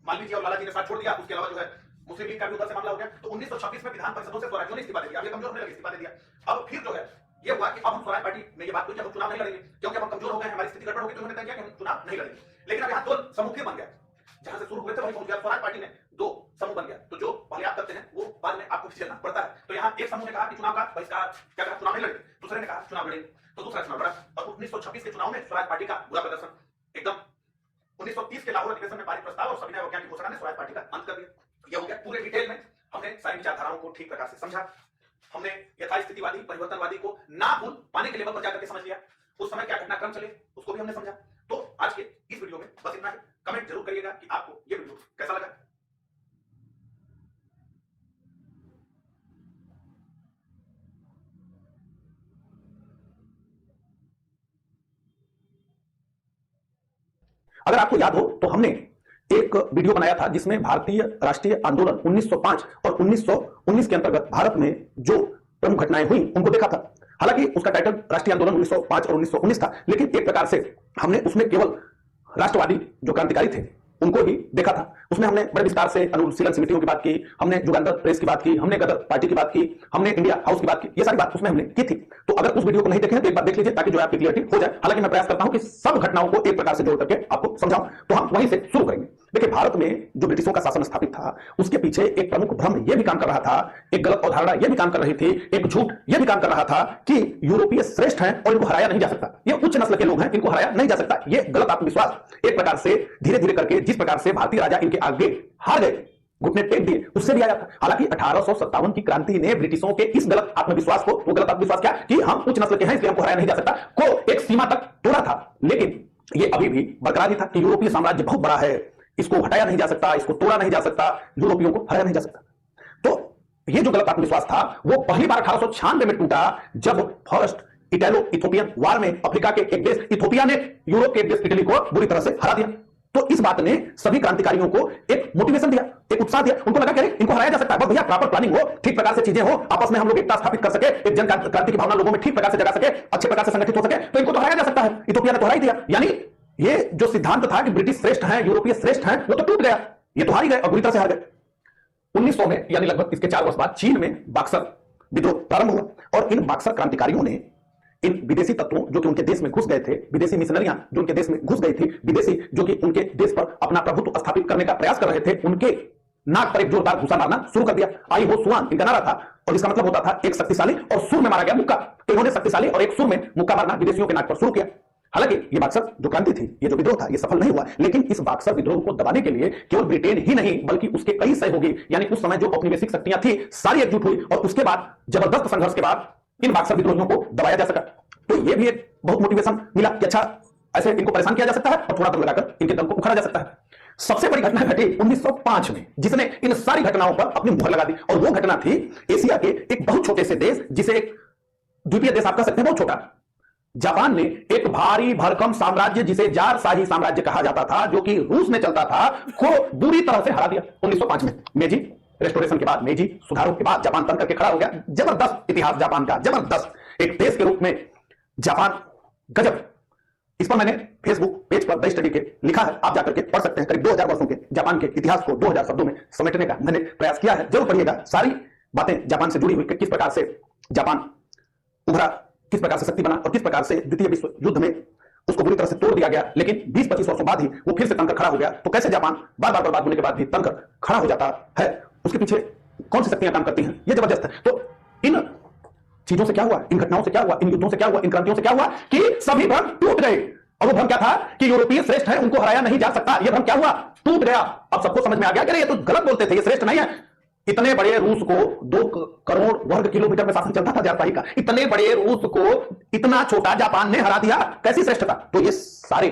मालवीय जी और लाला जी ने साथ छोड़ दिया। उसके अलावा जो है मुस्लिम लीग का भी उधर से मामला हो गया। तो 1926 में विधान परिषदों से स्वराज्यों ने इस्तीफा दे दिया। अब ये कमजोर होने लगे, इस्तीफा दे दिया। अब फिर जो है ये हुआ कि अब हम स्वराज पार्टी में ये बात हुई कि हम चुनाव नहीं लड़ेंगे, क्योंकि हम कमजोर हो गए, हमारी स्थिति गड़बड़ हो गई। तो उन्होंने तय किया कि हम चुनाव नहीं लड़ेंगे। लेकिन अब यहाँ दो समूह फिर बन गया, जहां से शुरू हुए थे वहीं पहुंच गया। स्वराज पार्टी में दो समूह बन गया। तो जो पहले आप करते हैं वो बाद में आपको चलना पड़ता है। तो यहाँ एक समूह ने कहा कि चुनाव का बहिष्कार, क्या कहा, चुनाव नहीं लड़ेंगे। दूसरे ने कहा चुनाव लड़ेंगे। तो दूसरा चुनाव लड़ा और 1926 के चुनाव में स्वराज पार्टी का बुरा प्रदर्शन, एकदम 1930 के लाहौर अधिवेशन में पारित प्रस्ताव और सविनय अवज्ञा की घोषणा ने स्वराज पार्टी का अंत कर दिया। यह हो गया। पूरे डिटेल में हमने सारी विचारधाराओं को ठीक प्रकार से समझा। हमने यथास्थितिवादी परिवर्तनवादी को ना भूल पाने के लेवल पर जाकर के समझ लिया। उस समय क्या घटनाक्रम चले उसको भी हमने समझा। तो आज के इस वीडियो में बस इतना ही। कमेंट जरूर करिएगा कि आपको यह वीडियो कैसा लगा।
अगर आपको याद हो तो हमने एक वीडियो बनाया था जिसमें भारतीय राष्ट्रीय आंदोलन 1905 और 1919 के अंतर्गत भारत में जो प्रमुख घटनाएं हुई उनको देखा था। हालांकि उसका टाइटल राष्ट्रीय आंदोलन 1905 और 1919 था, लेकिन एक प्रकार से हमने उसमें केवल राष्ट्रवादी जो क्रांतिकारी थे उनको ही देखा था। उसमें हमने बड़े विस्तार से अनुशीलन समितियों की बात की, हमने जुगांतर प्रेस की बात की, हमने गदर पार्टी की बात की, हमने इंडिया हाउस की बात की। ये सारी बात उसमें हमने की थी। तो अगर उस वीडियो को नहीं देखे तो एक बार देख लीजिए ताकि जो आपकी क्लियरिटी हो जाए। हालांकि मैं प्रयास करता हूं कि सब घटनाओं को एक प्रकार से जोड़ करके आपको समझाऊं। तो हम वहीं से शुरू करेंगे। देखिए, भारत में जो ब्रिटिशों का शासन स्थापित था उसके पीछे एक प्रमुख भ्रम यह भी काम कर रहा था, एक गलत अवधारणा यह भी काम कर रही थी, एक झूठ यह भी काम कर रहा था कि यूरोपीय श्रेष्ठ हैं और इनको हराया नहीं जा सकता, ये उच्च नस्ल के लोग हैं, इनको हराया नहीं जा सकता। ये गलत आत्मविश्वास एक प्रकार से धीरे धीरे करके जिस प्रकार से भारतीय राजा इनके आगे हार गए, घुटने टेक दिए, उससे भी आया था। हालांकि 1857 की क्रांति ने ब्रिटिशों के इस गलत आत्मविश्वास को, वो गलत आत्मविश्वास क्या कि हम उच्च नस्ल के हैं इसलिए हमको हराया नहीं जा सकता, को एक सीमा तक तोड़ा था। लेकिन ये अभी भी बरकरार ही था कि यूरोपीय साम्राज्य बहुत बड़ा है, इसको हटाया नहीं जा सकता, इसको तोड़ा नहीं जा सकता, यूरोपियों को हराया नहीं जा सकता। तो ये जो गलत आत्मविश्वास था वो पहली बार 1896 में टूटा जब फर्स्ट इटालो इथोपियन वार में अफ्रीका के एक देश इथोपिया ने यूरोप के एक देश इटली को बुरी तरह से हरा दिया। तो इस बात ने सभी क्रांतिकारियों को एक मोटिवेशन दिया, एक उत्साह दिया। उनको लगा कि इनको हराया जा सकता है, बस भैया प्रॉपर प्लानिंग हो, ठीक प्रकार से चीजें हो, आपस में हम लोग एकता स्थापित कर सके, एक जन क्रांति की भावना लोगों में ठीक प्रकार से जगा सके, अच्छे प्रकार से संगठित हो सके, तो इनको तो हराया जा सकता है। इथोपिया ने तो हरा ही दिया। यानी ये जो सिद्धांत था कि ब्रिटिश श्रेष्ठ हैं, यूरोपीय श्रेष्ठ हैं, वो तो टूट गया। ये तो हार ही गए और बुरी तरह से हार गए। 1900 में यानी लगभग इसके 4 वर्ष बाद चीन में बक्सर विद्रोह प्रारंभ हुआ और इन बक्सर क्रांतिकारियों ने इन विदेशी तत्वों जो कि उनके देश में घुस गए थे, विदेशी मिशनरियां जो उनके देश में घुस गई थी, विदेशी जो कि उनके देश पर अपना प्रभुत्व स्थापित करने का प्रयास कर रहे थे, उनके नाक पर एक जोरदार घुसा मारना शुरू कर दिया। आई हो सुआन इनका नारा था और इसका मतलब होता था एक शक्तिशाली और सुर में मारा गया मुक्का। तो इन्होंने शक्तिशाली और एक सुर में मुक्का मारना विदेशियों के नाक पर शुरू किया। हालांकि ये बक्सर जो क्रांति थी, ये जो विद्रोह था, ये सफल नहीं हुआ। लेकिन इस बक्सर विद्रोह को दबाने के लिए केवल ब्रिटेन ही नहीं बल्कि उसके कई सहयोगी यानी उस समय जो औपनिवेशिक शक्तियां थी सारी एकजुट हुई और उसके बाद जबरदस्त संघर्ष के बाद इन बक्सर विद्रोहियों को दबाया जा सका। तो ये भी एक बहुत मोटिवेशन मिला कि अच्छा ऐसे इनको परेशान किया जा सकता है और थोड़ा दम लगाकर इनके दम को उखाड़ा जा सकता है। सबसे बड़ी घटना घटी 1905 में जिसने इन सारी घटनाओं पर अपनी मुहर लगा दी और वो घटना थी एशिया के एक बहुत छोटे से देश, जिसे एक द्वीपीय देश आप कह सकते हैं, बहुत छोटा, जापान ने एक भारी भरकम साम्राज्य जिसे जार शाही साम्राज्य कहा जाता था, जो कि रूस में चलता था, को बुरी तरह से हरा दिया 1905 में। मेजी रेस्टोरेशन के बाद, मेजी सुधारों के बाद जापान तन करके खड़ा हो गया। जबरदस्त इतिहास जापान का, जबरदस्त एक देश के रूप में जापान गजब। इस पर मैंने फेसबुक पेज पर 10 स्टडी के लिखा है, आप जाकर के पढ़ सकते हैं। करीब 2000 वर्षों के जापान के इतिहास को 2000 शब्दों में समेटने का मैंने प्रयास किया है, जरूर पढ़िएगा। सारी बातें जापान से जुड़ी हुई, किस प्रकार से जापान उभरा, किस प्रकार से शक्ति बना और किस प्रकार से द्वितीय विश्व युद्ध में उसको बुरी तरह से तोड़ दिया गया, लेकिन 20-25 वर्षों बाद ही वो फिर से तनकर खड़ा हो गया। तो कैसे जापान बार बार बर्बाद होने के बाद भी तनकर खड़ा हो जाता है, उसके पीछे कौन सी शक्तियां काम करती हैं, ये जबरदस्त है। तो इन चीजों से क्या हुआ, इन घटनाओं से क्या हुआ, इन युद्धों से क्या हुआ, इन क्रांतियों से क्या हुआ कि सभी भ्रम टूट गए। और वो भ्रम क्या था कि यूरोपीय श्रेष्ठ है, उनको हराया नहीं जा सकता। ये भ्रम क्या हुआ, टूट गया। अब सबको समझ में आ गया कि ये तो गलत बोलते थे, ये श्रेष्ठ नहीं है। इतने बड़े रूस को 2 करोड़ वर्ग किलोमीटर में शासन चलता था जापान का, इतने बड़े रूस को इतना छोटा जापान ने हरा दिया, कैसी श्रेष्ठता। तो ये सारे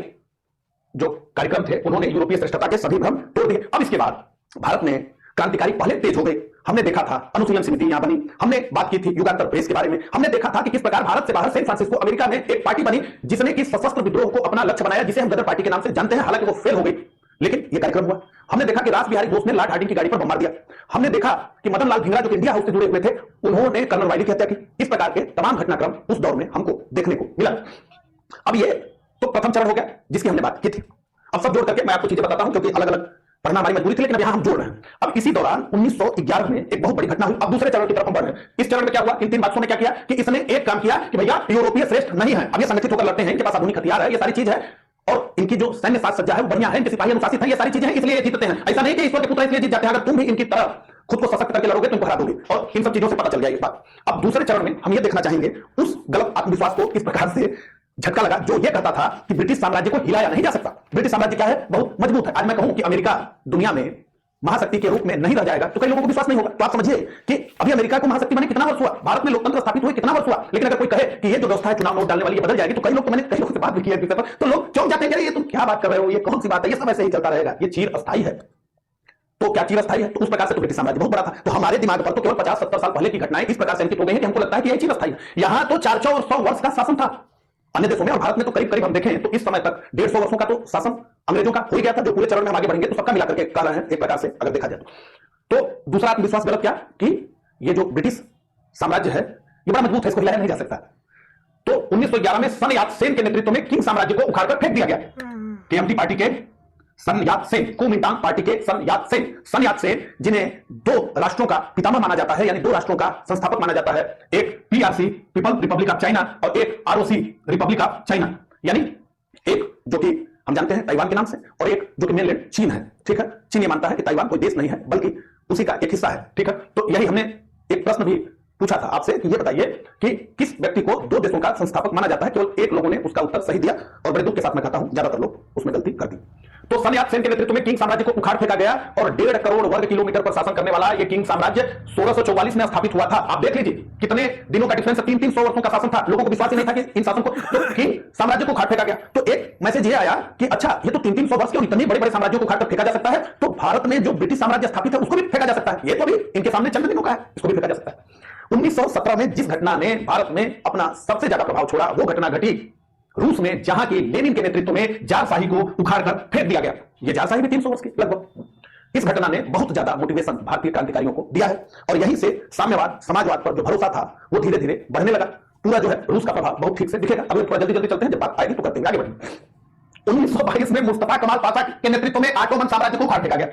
जो कार्यक्रम थे उन्होंने यूरोपीय श्रेष्ठता के सभी भ्रम तोड़ दिए। अब इसके बाद भारत में क्रांतिकारी पहले तेज हो गए। हमने देखा था अनुशीलन समिति यहां बनी, हमने बात की थी युगांतर प्रेस के बारे में, हमने देखा था कि किस प्रकार भारत से बाहर सैन फ्रांसिस्को अमेरिका में एक पार्टी बनी जिसने कि सशस्त्र विद्रोह को अपना लक्ष्य बनाया, जिसे हम गदर पार्टी के नाम से जानते हैं। हालांकि वो फेल हो गई, लेकिन यह कार्यक्रम हुआ। हमने देखा कि रास बिहारी बोस ने लॉर्ड हार्डिंग की गाड़ी पर बम मार दिया। हमने देखा कि मदन लाल धिंगरा जो इंडिया हाउस से जुड़े हुए थे, उन्होंने कर्नल वाइली की हत्या की। इस प्रकार के तमाम घटनाक्रम उस दौर में हमको देखने को मिला। अब ये तो प्रथम चरण हो गया जिसकी हमने बात की थी। अब सब जोड़ करके मैं आपको चीजें बताता हूं, क्योंकि अलग अलग पढ़ना हमारी मजबूरी थी, लेकिन अब यहां हम जोड़ रहे हैं। अब इसी दौरान 1911 में एक बहुत बड़ी घटना हुई। अब दूसरे चरण की तरफ हम बढ़ रहे हैं। इस चरण में क्या हुआ, इन 3 बादशाहों ने क्या किया कि इसने एक काम किया कि भैया यूरोपीय श्रेष्ठ नहीं है, अब ये संगठित होकर लड़ते हैं, इनके पास आधुनिक हथियार है, ये सारी चीज है, और इनकी जो सैन्य साज सज्जा है वो बढ़िया है, इनके सिपाही अनुशासित है, ये सारी चीजें हैं, इसलिए जीतते हैं। ऐसा नहीं कि ईश्वर के पुत्र इसलिए जीत जाते हैं। अगर तुम भी इनकी तरह खुद को सशक्त करके लड़ोगे तुम हरा दोगे, और इन सब चीजों से पता चल जाएगी बात। अब दूसरे चरण में हम ये देखना चाहेंगे उस गलत आत्मविश्वास को किस प्रकार से झटका लगा जो ये कहता था कि ब्रिटिश साम्राज्य को हिलाया नहीं जा सकता। ब्रिटिश साम्राज्य क्या है, बहुत मजबूत है। आज मैं कहूं कि अमेरिका दुनिया में महाशक्ति के रूप में नहीं रह जाएगा तो कई लोगों को विश्वास नहीं होगा। तो आप समझिए कि अभी अमेरिका को महाशक्ति बने कितना वर्ष हुआ, भारत में लोकतंत्र स्थापित हुए कितना वर्ष हुआ, लेकिन अगर कोई कहे कि ये जो व्यवस्था है चुनाव नोट डालने वाली ये बदल जाएगी, तो कई लोग, तो मैंने कई लोगों से बात भी की है पर, तो लोग चौंक जाते हैं, ये तुम क्या बात कर रहे हो, ये कौन सी बात है, ये सब ऐसे ही चलता रहेगा, ये चीर अस्थायी है। तो क्या चीर अस्थायी है, तो उस प्रकार से तो ब्रिटिश साम्राज्य बहुत बड़ा था। तो हमारे दिमाग पर तो केवल 50-70 साल पहले की घटनाएं इस प्रकार से अंकित हो गई हैं कि हमको लगता है कि यह चीर अस्थायी है। यहां तो 400 और 100 वर्ष का शासन था अन्य देशों में, और भारत में तो करीब करीब हम देखें तो इस समय तक 150 वर्षों का तो शासन अंग्रेजों का हो ही गया था। जो पूरे चरण में हम आगे बढ़ेंगे तो सबका मिलाकर के कह रहे हैं एक प्रकार से अगर देखा जाए तो दूसरा आत्मविश्वास गलत क्या कि ये जो ब्रिटिश साम्राज्य है ये बड़ा मजबूत है, इसको हिलाया नहीं जा सकता। तो 1911 में सन यात सेन के नेतृत्व में किंग साम्राज्य को उखाड़कर फेंक दिया गया। केएमटी पार्टी के सन यात सेन, कुमिंटांग पार्टी के सन यात सेन जिन्हें 2 राष्ट्रों का पितामह माना जाता है, यानी 2 राष्ट्रों का संस्थापक माना जाता है, एक PRC people Republic of China और एक आरओसी रिपब्लिक ऑफ चाइना, यानी एक जो कि हम जानते हैं ताइवान के नाम से और एक जो कि मेनलैंड चीन है। ठीक है, चीन ये मानता है कि ताइवान कोई देश नहीं है बल्कि उसी का एक हिस्सा है। ठीक है, तो यही हमने एक प्रश्न भी पूछा था आपसे कि ये बताइए कि किस व्यक्ति को 2 देशों का संस्थापक माना जाता है। केवल एक लोगों ने उसका उत्तर सही दिया और बड़े दुख के साथ मैं कहता हूं ज्यादातर लोग उसमें गलती कर दी। तो सन यात सेन के नेतृत्व में किंग साम्राज्य को उखाड़ फेंका गया और 1.5 करोड़ वर्ग किलोमीटर पर शासन करने वाला यह किंग साम्राज्य 1644 में स्थापित हुआ था। आप देख लीजिए कितने दिनों का डिफरेंस, 300 वर्षों का शासन था। लोगों को विश्वास ही नहीं था कि इन शासन को, तो किंग साम्राज्य को उखाड़ फेंका गया। तो एक मैसेज ये आया कि अच्छा ये तो 300 वर्ष के और इतने बड़े बड़े साम्राज्यों को उखाड़ फेंका जा सकता है, तो भारत में जो ब्रिटिश साम्राज्य स्थापित है उसको भी फेंका जा सकता है। ये तो अभी इनके सामने चंद दिनों का है, इसको भी फेंका जा सकता है। 1917 में जिस घटना ने भारत में अपना सबसे ज्यादा प्रभाव छोड़ा वो घटना घटी रूस में, जहां की लेनिन के नेतृत्व में जारशाही को उखाड़कर फेंक दिया गया। ये जारशाही भी 300 वर्ष की लगभग। इस घटना ने बहुत ज्यादा मोटिवेशन भारतीय क्रांतिकारियों को दिया है और यहीं से साम्यवाद समाजवाद पर जो भरोसा था वो धीरे धीरे बढ़ने लगा। पूरा जो है रूस का प्रभाव बहुत ठीक से दिखेगा। अभी थोड़ा जल्दी जल्दी चलते हैं, जब बात आएगी तो करते हैं, आगे बढ़ेंगे। 1922 में मुस्तफा कमाल पाशा के नेतृत्व में ऑटोमन साम्राज्य को उखाड़ फेंका गया।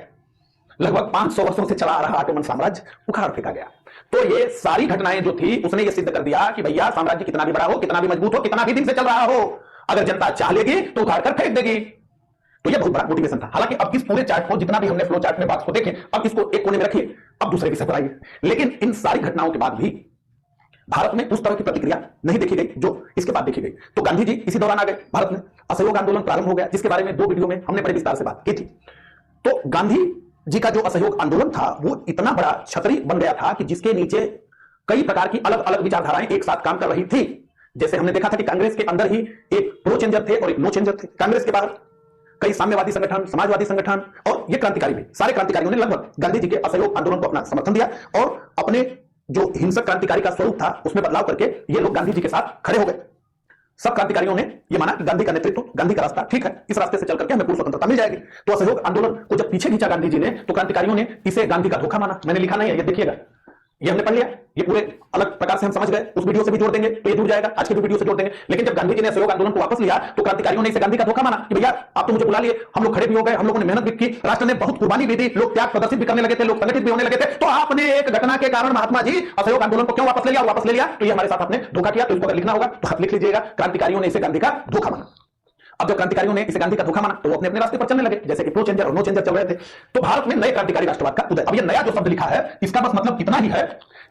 लगभग 500 वर्षों से चला आ रहा ऑटोमन साम्राज्य उखाड़ फेंका गया। तो ये सारी घटनाएं जो थी उसने ये सिद्ध कर दिया कि भैया साम्राज्य कितना भी बड़ा हो, कितना भी मजबूत हो, कितना भी दिन से चल रहा हो, अगर जनता चाह लेगी तो उखाड़ कर फेंक देगी। तो ये बहुत बड़ा मोटिवेशन था। हालांकि अब इस पूरे चार्ट को जितना भी हमने फ्लो चार्ट में बात को देखें, अब इसको एक कोने में रखिए, अब दूसरे विषय पर आइए। लेकिन इन सारी घटनाओं के बाद भी भारत में उस तरह की प्रतिक्रिया नहीं देखी गई जो इसके बाद देखी गई। तो गांधी जी इसी दौरान आ गए भारत में, असहयोग आंदोलन प्रारंभ हो गया जिसके बारे में 2 वीडियो में हमने बड़े विस्तार से बात की थी। तो गांधी जी का जो असहयोग आंदोलन था वो इतना बड़ा छतरी बन गया था कि जिसके नीचे कई प्रकार की अलग अलग विचारधाराएं एक साथ काम कर रही थी। जैसे हमने देखा था कि कांग्रेस के अंदर ही एक प्रो चेंजर थे और एक नो चेंजर थे। कांग्रेस के बाहर कई साम्यवादी संगठन, समाजवादी संगठन और ये क्रांतिकारी भी, सारे क्रांतिकारियों ने लगभग गांधी जी के असहयोग आंदोलन को अपना समर्थन दिया और अपने जो हिंसक क्रांतिकारी का स्वरूप था उसमें बदलाव करके ये लोग गांधी जी के साथ खड़े हो गए। सब क्रांतिकारियों ने यह माना कि गांधी का नेतृत्व, गांधी का रास्ता ठीक है, इस रास्ते से चलकर के हमें पूर्ण स्वतंत्रता मिल जाएगी। तो असहयोग आंदोलन को जब पीछे खींचा गांधी जी ने तो क्रांतिकारियों ने इसे गांधी का धोखा माना। मैंने लिखा नहीं है, ये देखिएगा, ये हमने पढ़ लिया, ये पूरे अलग प्रकार से हम समझ गए। उस वीडियो से भी जोड़ देंगे तो ये जुड़ जाएगा, आज के वीडियो से जोड़ देंगे। लेकिन जब गांधी जी ने असहयोग आंदोलन को वापस लिया तो क्रांतिकारियों ने इसे गांधी का धोखा माना कि भैया आप तो मुझे बुला लिए, हम लोग खड़े भी हो गए, हम लोगों ने मेहनत भी की, राष्ट्र ने बहुत कुर्बानी भी दी, लोग त्याग प्रदर्शित भी करने लगे थे, लोग संगठित भी होने लगे थे, तो आपने एक घटना के कारण महात्मा जी असहयोग आंदोलन को क्यों वापस ले लिया? वापस ले लिया तो ये हमारे साथ आपने धोखा किया। तो इसको अगर लिखना होगा तो आप लिख लीजिएगा, क्रांतिकारियों ने इसे गांधी का धोखा माना। अब जब क्रांतिकारियों ने इसे गांधी का धोखा माना तो वो अपने अपने रास्ते पर चलने लगे, जैसे कि प्रो चेंजर और नो चेंजर चल रहे थे। तो भारत में नए क्रांतिकारी राष्ट्रवाद का उदय। अब ये नया जो शब्द लिखा है इसका बस मतलब इतना ही है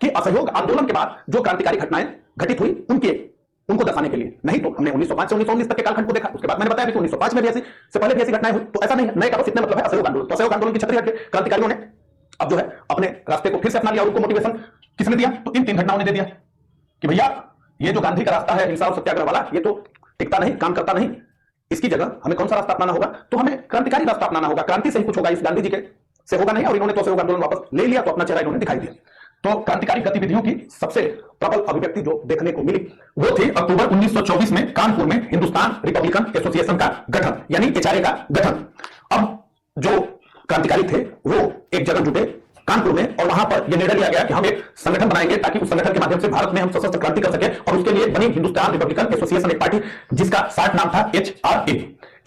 कि असहयोग आंदोलन के बाद जो क्रांतिकारी घटनाएं घटित हुई उनको दर्शाने के लिए। नहीं तो हमने 1905 से 1919 तक के कालखंड को देखा, उसके बाद मैंने बताया कि 1905 में भी ऐसी से पहले भी ऐसी घटनाएं हुई। तो ऐसा नहीं है, नए का बस इतना मतलब है असहयोग आंदोलन। तो असहयोग आंदोलन की छतरी हट के क्रांतिकारियों ने अब जो है अपने रास्ते को फिर से अपना लिया और उनको मोटिवेशन किसने दिया? तो इन 3 घटनाओं ने दे दिया कि भैया ये जो गांधी का रास्ता है हिंसा और सत्याग्रह वाला, ये तो टिकता नहीं, काम करता नहीं, इसकी जगह हमें कौन सा रास्ता अपनाना होगा? तो हमें क्रांतिकारी रास्ता अपनाना होगा। क्रांति से ही कुछ होगा, इस गांधी जी के से होगा नहीं। और इन्होंने तो असहयोग आंदोलन वापस ले लिया, तो अपना चेहरा इन्होंने दिखाई दिया। तो क्रांतिकारी गतिविधियों की सबसे प्रबल अभिव्यक्ति जो देखने को मिली वो थी अक्टूबर 1924 में कानपुर में हिंदुस्तान रिपब्लिकन एसोसिएशन का गठन, यानी एचआरए का गठन। अब जो क्रांतिकारी थे वो एक जगह जुटे कानपुर में और वहां पर यह निर्णय लिया गया कि हम एक संगठन बनाएंगे ताकि उस संगठन के माध्यम से भारत में हम सशस्त्र क्रांति कर सके। और उसके लिए बनी हिंदुस्तान रिपब्लिकन एसोसिएशन, एक पार्टी जिसका शार्ट नाम था HRA।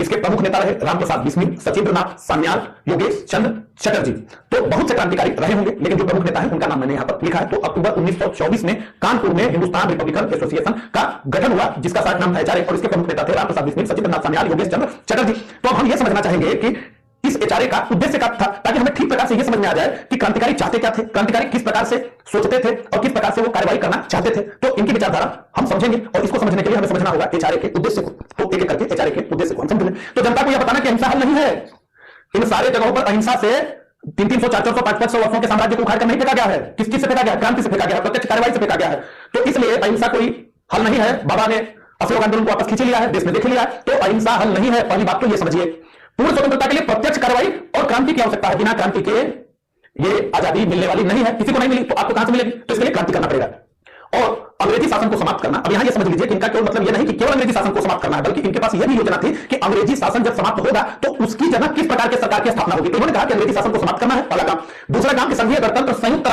इसके प्रमुख नेता रहे रामप्रसाद बिस्मिल, सचिंद्रनाथ सान्याल, योगेश चंद्र चटर्जी। तो बहुत से क्रांतिकारी रहे होंगे, लेकिन जो प्रमुख नेता है उनका नाम मैंने यहां पर लिखा है। तो अक्टूबर 1924 में कानपुर में हिंदुस्तान रिपब्लिकन एसोसिएशन का गठन हुआ, जिसका शार्ट नाम था HRA और इसके प्रमुख नेता थे रामप्रसाद बिस्मिल, सचिंद्रनाथ सान्याल, योगेश चंद्र चटर्जी। तो अब हम यह समझना चाहेंगे कि इस एचआरए का उद्देश्य क्या था, ताकि हमें ठीक प्रकार से यह समझ में आ जाए कि क्रांतिकारी चाहते क्या थे, क्रांतिकारी किस प्रकार से सोचते थे और किस प्रकार से वो कार्रवाई करना चाहते थे। तो इनकी विचारधारा हम समझेंगे और इसको समझने के लिए हमें समझना होगा एचआरए के उद्देश्य को। तो एक एक करके एचआरए के उद्देश्य को हम समझेंगे। तो जनता को यह बताना कि हिंसा हल नहीं है। इन सारे जगहों पर अहिंसा से 300, 400, 500 वर्षों के साम्राज्य को उखाड़ कर नहीं फेंका गया है। किस चीज से फेंका गया? क्रांति से फेंका गया, प्रत्यक्ष कार्रवाई से फेंका गया है। तो इसलिए अहिंसा कोई हल नहीं है। बाबा ने असहयोग आंदोलन को वापस खींच लिया है, देश में देख लिया है। तो अहिंसा हल नहीं है, पहली बात तो यह समझिए। पूर्ण स्वतंत्रता के लिए प्रत्यक्ष कार्रवाई और क्रांति की आवश्यकता है। बिना क्रांति के ये आजादी मिलने वाली नहीं है, किसी को नहीं मिली तो आपको कहां से मिलेगी? तो इसके लिए क्रांति करना पड़ेगा। और अंग्रेजी शासन को समाप्त करना, अब यहां ये समझ लीजिए कि इनका केवल मतलब यह नहीं कि केवल अंग्रेजी शासन को समाप्त करना है, बल्कि इनके पास यह भी योजना थी कि अंग्रेजी शासन जब समाप्त होगा तो उसकी जगह किस प्रकार के सरकार की स्थापना होगी। तो उन्होंने कहा कि अंग्रेजी शासन को समाप्त करना है, पहला काम। दूसरा काम कि संघीय गणतंत्र संयुक्त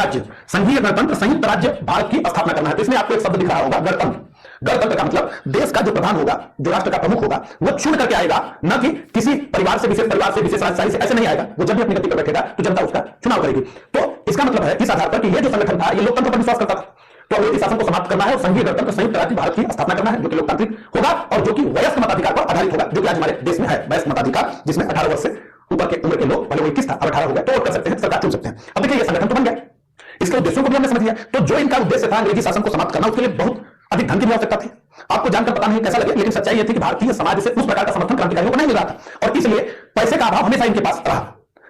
राज्य भारत की स्थापना करना है। तो इसमें आपको एक शब्द दिख रहा होगा, गणतंत्र। गणतंत्र का मतलब देश का जो प्रधान होगा, जो राष्ट्र का प्रमुख होगा, वो चुन करके आएगा, न कि किसी परिवार से, विशेष परिवार से, विशेष राजशाही से, ऐसे नहीं आएगा। वो जब भी अपनी गति पर बैठेगा तो जनता उसका चुनाव करेगी। तो इसका मतलब है इस आधार पर कि ये जो संगठन था ये लोकतंत्र पर विश्वास करता था। तो अंग्रेजी शासन को समाप्त करना है और संघीय गणतंत्र संयुक्त राज्य भारत की स्थापना करना है, जो कि लोकतांत्रिक होगा और जो कि वयस्क मताधिकार पर आधारित होगा, जो कि आज हमारे देश में है वयस्क मताधिकार, जिसमें 18 वर्ष से ऊपर के उम्र के लोग, पहले वो 21 था, अब 18 हो गया, तो वोट कर सकते हैं, सरकार चुन सकते हैं। अब देखिए ये संगठन तो बन गया, इसके उद्देश्यों को भी हमने समझ लिया। तो जो इनका उद्देश्य था अंग्रेजी शासन को समाप्त करना, उसके लिए बहुत अधिक धन की भी आवश्यकता थी। आपको जानकर पता नहीं कैसा लगे, लेकिन सच्चाई यह थी कि भारतीय समाज से उस प्रकार का समर्थन क्रांतिकारियों को नहीं मिल रहा था और इसलिए पैसे का अभाव हमेशा इनके पास रहा,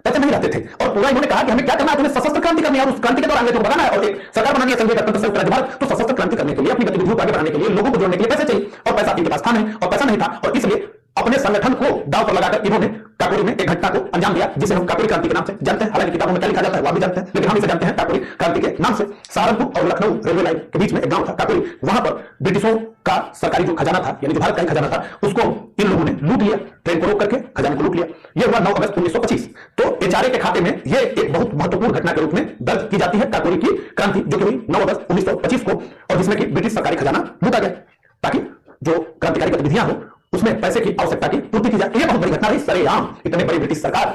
पैसे नहीं रहते थे। और पूरा इन्होंने कहा कि हमें क्या करना है, तुम्हें सशस्त्र क्रांति करनी है और उस क्रांति के दौरान अंग्रेजों को बनाना है और एक सरकार बनानी है, संघीय गणतंत्र संयुक्त राज्य भारत। तो सशस्त्र क्रांति करने के लिए, अपनी गतिविधियों को आगे बढ़ाने के लिए, लोगों को जोड़ने के लिए पैसे चाहिए और पैसा इनके पास था नहीं और पैसा नहीं था और इसलिए अपने संगठन को दांव पर लगाकर इन्होंने काकोरी में एक घटना को अंजाम दिया, जिसे हम काकोरी क्रांति के नाम से जानते हैं। हालांकि किताबों में क्या लिखा जाता है वो आप भी जानते हैं, लेकिन हम इसे जानते हैं काकोरी क्रांति के नाम से। सहारनपुर और लखनऊ रेलवे लाइन के बीच में एक गांव था काकोरी, वहां पर ब्रिटिशों का सरकारी जो खजाना था, यानी जो भारत का खजाना था, उसको इन लोगों ने लूट लिया, ट्रेन को रोक करके खजाने को लूट लिया। यह हुआ 9 अगस्त 1925। तो एचआरए के खाते में यह एक बहुत महत्वपूर्ण घटना के रूप में दर्ज की जाती है, काकोरी की क्रांति, जो कि हुई 9 अगस्त 1925 को, और जिसमें कि ब्रिटिश सरकारी खजाना लूटा गया ताकि जो क्रांतिकारी गतिविधियां हो उसमें पैसे की आवश्यकता की पूर्ति की जाए। यह बहुत बड़ी घटना रही, सरेआम इतने बड़ी ब्रिटिश सरकार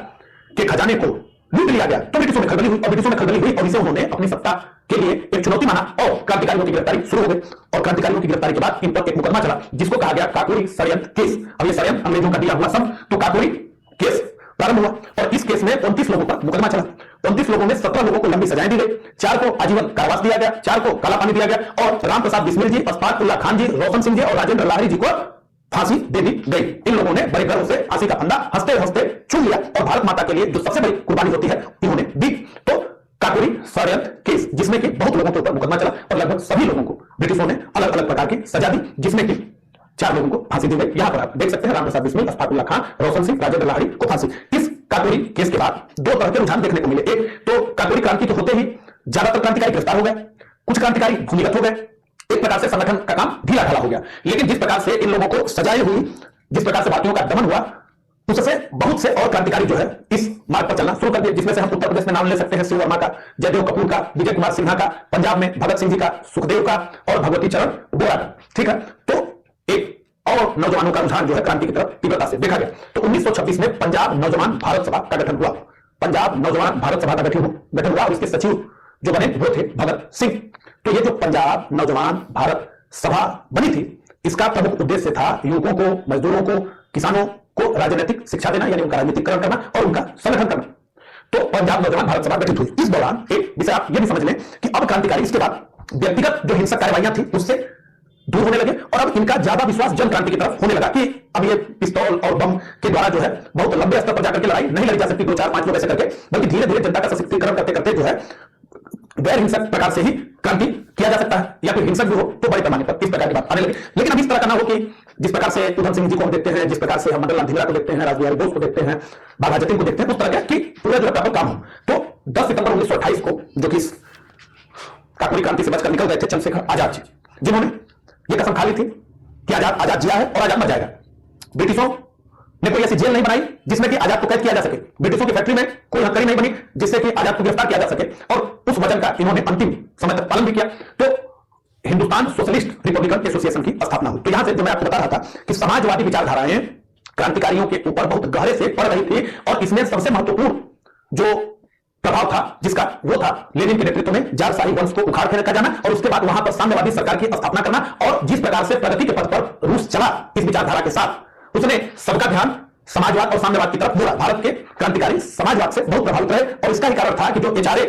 के खजाने को लूट लिया गया। तो ब्रिटिशों में खलबली हुई और ब्रिटिशों में खलबली हुई और इसे उन्होंने अपनी सत्ता के लिए एक चुनौती माना और क्रांतिकारियों की गिरफ्तारी शुरू हो गई। और क्रांतिकारियों की गिरफ्तारी के बाद इन पर एक मुकदमा चला जिसको कहा गया काकोरी षड्यंत्र केस। अब यह षड्यंत्र अंग्रेजों का दिया हुआ सब, तो काकोरी केस प्रारंभ हुआ और इस केस में 29 लोगों पर मुकदमा चला। 29 लोगों में 17 लोगों को लंबी सजाएं दी गई, 4 को आजीवन कारावास दिया गया, 4 को काला पानी दिया गया और रामप्रसाद बिस्मिल जी, अशफाक उल्लाह खान जी, रोशन सिंह जी और राजेंद्र लाहिरी जी को फांसी दे दी गई। इन लोगों ने बड़े गर्व से फांसी का फंदा हंसते हंसते चुन लिया और भारत माता के लिए जो सबसे बड़ी कुर्बानी होती है इन्होंने दी। तो काकोरी षड्यंत्र केस, जिसमें कि बहुत लोगों के ऊपर मुकदमा चला और लगभग सभी लोगों को ब्रिटिशों ने अलग अलग प्रकार की सजा दी, जिसमें कि 4 लोगों को फांसी दी गई। यहां पर आप देख सकते हैं रामप्रसाद बिस्मिल, अशफाक उल्लाह खान, रोशन सिंह, राजेंद्र लाहिरी को फांसी। इस काकोरी केस के बाद 2 तरह के रुझान देखने को मिले। एक तो काकोरी क्रांति तो होते ही ज्यादातर क्रांतिकारी गिरफ्तार हो गए, कुछ क्रांतिकारी भूमिगत हो गए, एक प्रकार से संगठन का काम ढीला ढाला हो गया। लेकिन जिस प्रकार से इन लोगों को सजाएं हुई, जिस प्रकार से भारतीयों का दमन हुआ, उससे बहुत से और क्रांतिकारी जो है इस मार्ग पर चलना शुरू कर दिए, जिसमें से हम उत्तर प्रदेश में नाम ले सकते हैं शिव वर्मा का, जयदेव कपूर का, विजय कुमार सिन्हा का, पंजाब में भगत सिंह जी का, सुखदेव का और भगवती चरण बोरा का। ठीक है, तो एक और नौजवानों का रुझान जो है क्रांति की तरफ तीव्रता से देखा गया। तो 1926 में पंजाब नौजवान भारत सभा का गठन हुआ। पंजाब नौजवान भारत सभा का गठन हुआ और इसके सचिव जो बने वो थे भगत सिंह। तो ये जो पंजाब नौजवान भारत सभा बनी थी, इसका प्रमुख उद्देश्य था युवकों को, मजदूरों को किसानों को राजनीतिक शिक्षा देना यानी उनका राजनीतिकरण करना और उनका संगठन करना। तो पंजाब नौजवान भारत सभा गठित हुई। इस दौरान एक विषय आप ये भी समझ लें कि अब क्रांतिकारी इसके बाद व्यक्तिगत जो हिंसक कार्रवाइयां थी उससे दूर होने लगे और अब इनका ज्यादा विश्वास जन क्रांति की तरफ होने लगा कि अब ये पिस्तौल और बम के द्वारा जो है बहुत लंबे स्तर पर जाकर के लड़ाई नहीं लड़ी जा सकती 2-4-5 लोग ऐसे करके, बल्कि धीरे धीरे जनता का सशक्तिकरण करते करते जो है गैर हिंसक प्रकार से ही क्रांति किया जा सकता है या फिर हिंसक भी हो तो बड़े पैमाने पर इस प्रकार की बात आने लगी। लेकिन अब इस तरह का ना हो कि जिस प्रकार से उधम सिंह जी को हम देखते हैं, जिस प्रकार से हम मंडल लाल धिंगरा को देखते हैं, रासबिहारी बोस को देखते हैं, बाबा जतीन को देखते हैं, उस तरह का कि पूरा जो है प्रॉपर काम हो। तो 10 सितंबर 1928 को जो कि काकोरी क्रांति से बचकर निकल गए थे चंद्रशेखर आजाद जी, जिन्होंने ये कसम खा ली थी कि आजाद जिया है और आजाद मर जाएगा। ब्रिटिशों ने कोई ऐसी जेल नहीं बनाई जिसमें कि आजाद को कैद किया जा सके, ब्रिटिशों की फैक्ट्री में कोई हथकड़ी नहीं बनी जिससे कि आजाद को गिरफ्तार किया जा सके, और उस वचन का इन्होंने अंतिम समय तक पालन भी किया। तो हिंदुस्तान सोशलिस्ट रिपब्लिकन एसोसिएशन की स्थापना हुई। तो यहां से जो मैं आपको बता रहा था कि समाजवादी विचारधाराएं क्रांतिकारियों के ऊपर बहुत गहरे से पड़ रही थी और इसमें सबसे महत्वपूर्ण जो प्रभाव था जिसका वो था लेनिन के नेतृत्व में जारशाही वंश को उखाड़ फेंका जाना और उसके बाद वहां पर साम्यवादी सरकार की स्थापना करना। और जिस प्रकार से प्रगति के पथ पर रूस चला इस विचारधारा के साथ, उसने सबका ध्यान समाजवाद और साम्यवाद की तरफ मोड़ा। भारत के क्रांतिकारी समाजवाद से बहुत प्रभावित रहे और इसका ही कारण था कि जो HRA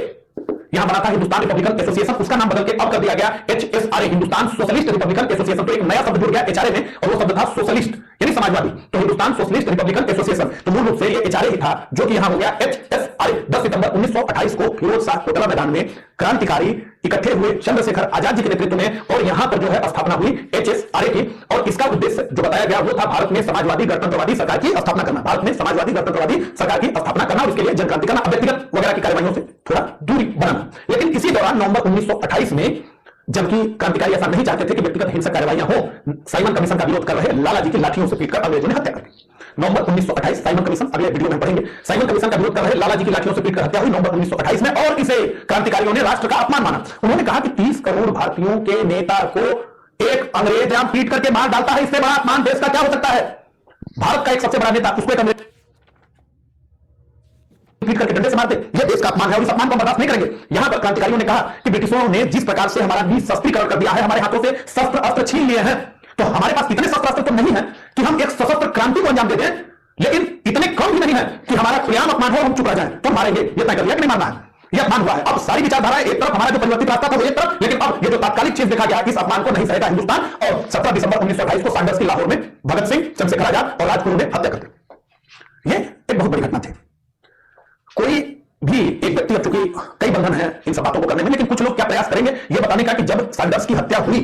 यहां बना था हिंदुस्तान रिपब्लिकन एसोसिएशन, उसका नाम बदल के अब कर दिया गया HSRA, Hindustan socialist Republican association. तो एक नया शब्द जुड़ गया HRA में और वो शब्द था सोशलिस्ट यानी समाजवादी। तो हिंदुस्तान सोशलिस्ट रिपब्लिकन एसोसिएशन, तो मूल रूप से ये HRA ही था जो कि यहां हो गया HSRA। 10 सितंबर 1928 को फिरोज शाह कोटला मैदान में क्रांतिकारी इकट्ठे हुए चंद्रशेखर आजाद जी के नेतृत्व में और यहां पर जो है स्थापना हुई HSRA की। और इसका उद्देश्य जो बताया गया वो था भारत में समाजवादी गणतंत्रवादी सरकार की स्थापना करना, भारत में समाजवादी गणतंत्रवादी सरकार की स्थापना करना और इसके लिए जन क्रांति करना, व्यक्तिगत वगैरह की कार्रवाइयों से थोड़ा दूरी बनाना। लेकिन इसी दौरान नवंबर 1928 में जबकि क्रांतिकारी ऐसा नहीं चाहते थे कि व्यक्तिगत हिंसक कार्रवाइयां हो, साइमन कमीशन का विरोध कर रहे लाला जी की लाठियों से पीटकर अंग्रेजों ने हत्या कर दी। नवंबर 1928 साइमन कमीशन, अगले वीडियो में पढ़ेंगे, साइमन कमीशन का विरोध कर रहे लाला जी की लाठियों से पीटकर हत्या हुई नवंबर 1928 में। और इसे क्रांतिकारियों ने राष्ट्र का अपमान माना। उन्होंने कहा कि 30 करोड़ भारतीयों के नेता को एक अंग्रेज यहां पीट करके मार डालता है, इससे बड़ा अपमान देश का क्या हो सकता है। भारत का एक सबसे बड़ा नेता उसको एक अंग्रेज पीट करके डंडे से मारते, यह देश का अपमान है और इस अपमान को बर्दाश्त नहीं करेंगे। यहां पर क्रांतिकारियों ने कहा कि ब्रिटिशों ने जिस प्रकार से हमारा निशस्त्रीकरण कर दिया है, हमारे हाथों से शस्त्र अस्त्र छीन लिए हैं, तो हमारे पास इतने शस्त्र अस्त्र तो नहीं है कि हम एक सशस्त्र क्रांति को अंजाम दे दें, लेकिन इतने कम भी नहीं है कि हमारा खुलेआम अपमान हो हम चुप रह जाएं, तो मारेंगे। ये तय कर लिया कि नहीं मारना है, यह अपमान हुआ है। अब सारी विचारधारा एक तरफ, हमारा जो परिवर्तित रास्ता था वो एक तरफ, लेकिन अब ये जो तात्कालिक चीज देखा गया इस अपमान को नहीं सहेगा हिंदुस्तान। और 17 दिसंबर 1928 को सांडर्स की लाहौर में भगत सिंह, चंद्रशेखर आजाद और राजगुरु ने हत्या कर दी। ये एक बहुत बड़ी घटना थी। कोई भी एक व्यक्ति, अब चूंकि कई बंधन है इन सब बातों को करने में, लेकिन कुछ लोग क्या प्रयास करेंगे ये बताने का कि जब सांडर्स की हत्या हुई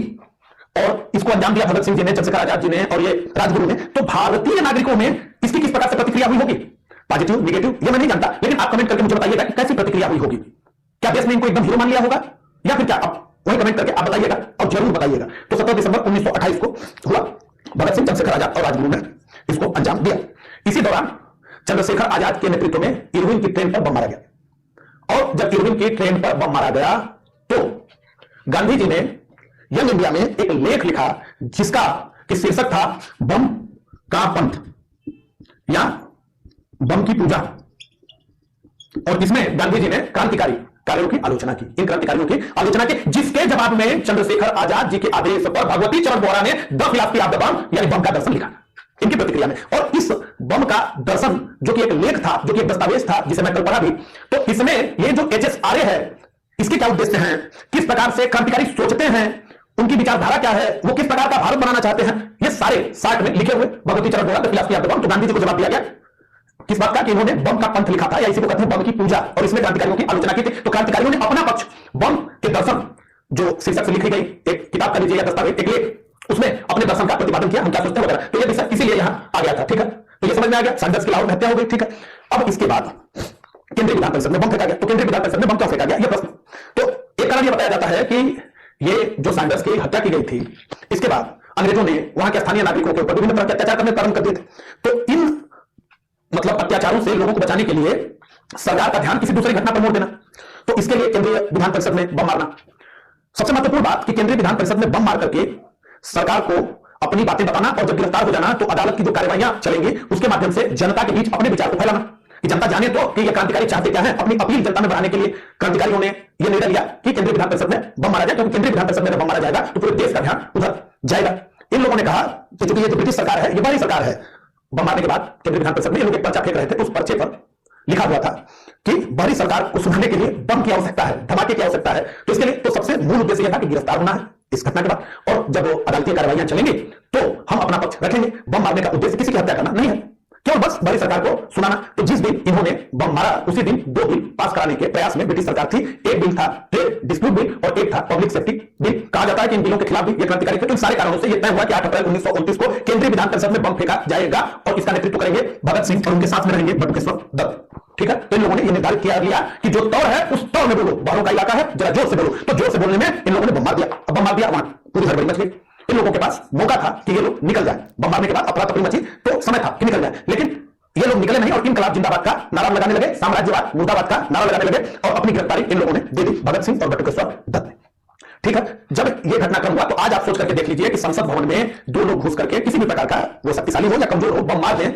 और इसको अंजाम दिया भगत सिंह जी ने, चंद्रशेखर आजाद जी ने और ये राजगुरु ने, तो भारतीय नागरिकों में इसकी किस प्रकार से प्रतिक्रिया हुई होगी, पॉजिटिव नेगेटिव ये मैं नहीं जानता, लेकिन आप कमेंट करके मुझे बताइएगा कि कैसी प्रतिक्रिया हुई होगी। क्या देश ने इनको एकदम हीरो मान लिया होगा या फिर क्या, आप वही कमेंट करके आप बताइएगा और जरूर बताइएगा। तो 17 दिसंबर 1928 को हुआ, भगत सिंह, चंद्रशेखर आजाद और राजगुरु ने इसको अंजाम दिया। इसी दौरान चंद्रशेखर आजाद के नेतृत्व में इरविन की ट्रेन पर बम मारा गया और जब इरविन की ट्रेन पर बम मारा गया तो गांधी जी ने यंग इंडिया में एक लेख लिखा जिसका कि शीर्षक था बम का पंथ या बम की पूजा। और इसमें गांधी जी ने क्रांतिकारी कार्यों की आलोचना की, इन क्रांतिकारियों की आलोचना की, जिसके जवाब में चंद्रशेखर आजाद जी के आदेश पर भगवती चरण वोरा ने द फिलॉसफी ऑफ द बम यानी बम का दर्शन लिखा इनकी प्रतिक्रिया में। और इस बम का दर्शन जो कि एक लेख था, जो कि एक दस्तावेज था जिसे मैं कल पढ़ा भी, तो इसमें ये जो HSRA है इसके क्या उद्देश्य हैं, किस प्रकार से क्रांतिकारी सोचते हैं, उनकी विचारधारा क्या है, वो किस प्रकार का भारत बनाना चाहते हैं, ये सारे शार्ट में लिखे हुए Bhagwati Charan Vohra the philosophy of the bomb. तो गांधी जी को जवाब दिया गया किस बात का कि इन्होंने बम का पंथ लिखा था या इसी को कहते हैं बम की पूजा, और इसमें क्रांतिकारियों की आलोचना की थी। तो क्रांतिकारियों ने अपना पक्ष बम के दर्शन जो शीर्षक से लिखी गई एक किताब का लीजिए या दस्तावेज, एक लेख, उसमें अपने दर्शन का प्रतिपादन किया, हम क्या सोचते हैं वगैरह। तो ये विषय इसीलिए यहां आ गया था, ठीक है। तो ये समझ में आ गया, सांडर्स की लाहौर में हत्या हो गई, ठीक है। अब इसके बाद केंद्रीय विधान परिषद में बम फेंका गया। तो केंद्रीय विधान परिषद में बम क्यों फेंका गया, यह प्रश्न। तो एक कारण यह बताया जाता है कि ये जो सांडर्स की हत्या की गई थी, इसके बाद अंग्रेजों ने वहां के स्थानीय नागरिकों के ऊपर विभिन्न तरह के अत्याचार करने प्रारंभ कर दिए थे। तो इन मतलब अत्याचारों से लोगों को बचाने के लिए सरकार का ध्यान किसी दूसरी घटना पर मोड़ देना, तो इसके लिए केंद्रीय विधान परिषद में बम मारना। सबसे महत्वपूर्ण बात कि केंद्रीय विधान परिषद में बम मार करके सरकार को अपनी बातें बताना और जब गिरफ्तार हो जाना तो अदालत की जो कार्रवाइयां चलेंगी उसके माध्यम से जनता के बीच अपने विचार को फैलाना कि जनता जाने तो कि ये क्रांतिकारी चाहते क्या है। अपनी अपील जनता में बढ़ाने के लिए क्रांतिकारियों ने यह निर्णय लिया कि केंद्रीय विधान परिषद में बम मारा जाए, क्योंकि केंद्रीय विधान परिषद में बम मारा जाएगा तो पूरे देश का ध्यान उधर जाएगा। इन लोगों ने कहा कि चूंकि ये जो ब्रिटिश सरकार है ये बड़ी सरकार है, बम मारने के बाद केंद्रीय विधान परिषद में ये लोग एक पर्चा फेंक रहे थे, तो उस पर्चे पर लिखा हुआ था कि बाहरी सरकार को सुनाने के लिए बम की आवश्यकता है, धमाके की आवश्यकता है। तो इसके लिए तो सबसे मूल उद्देश्य यह था कि गिरफ्तार होना है इस घटना के बाद, और जब अदालती कार्रवाइयां चलेंगी तो हम अपना पक्ष रखेंगे। बम मारने का उद्देश्य किसी की हत्या करना नहीं है, केवल बस बाहरी सरकार को सुनाना। तो जिस दिन इन्होंने बम मारा उसी दिन 2 बिल पास कराने के प्रयास में ब्रिटिश सरकार थी। एक बिल था ट्रेड डिस्प्यूट बिल और एक था पब्लिक सेफ्टी बिल। कहा जाता है कि इन बिलों के खिलाफ भी ये क्रांतिकारी थे। तो इन सारे कारणों से यह तय हुआ कि 8 अप्रैल 1929 को केंद्रीय विधान परिषद में बम फेंका जाएगा और इसका नेतृत्व करेंगे भगत सिंह और उनके साथ में रहेंगे बटुकेश्वर दत्त। ठीक है, तो इन लोगों ने यह निर्धारित किया लिया कि जो तौर है उस तौर में बोलो, बाहरों का इलाका है, जरा जोर से बोलो। तो जोर से बोलने में इन लोगों ने बम मार दिया। अब बम मार दिया, वहां पूरी हड़बड़ी मच गई। इन लोगों के पास मौका था कि ये लोग निकल जाए। बम मारने के बाद अफरा तफरी मची तो समय था कि निकल जाए, लेकिन ये लोग निकले नहीं और इनकलाब जिंदाबाद का नारा लगाने लगे, साम्राज्यवाद मुर्दाबाद का नारा लगाने लगे और अपनी गिरफ्तारी इन लोगों ने दे दी भगत सिंह और बटुकेश्वर दत्त ने। ठीक है, जब यह घटनाक्रम हुआ तो आज आप सोच करके देख लीजिए कि संसद भवन में 2 लोग घुस करके किसी भी प्रकार का वो शक्तिशाली हो या कमजोर हो बम मार दें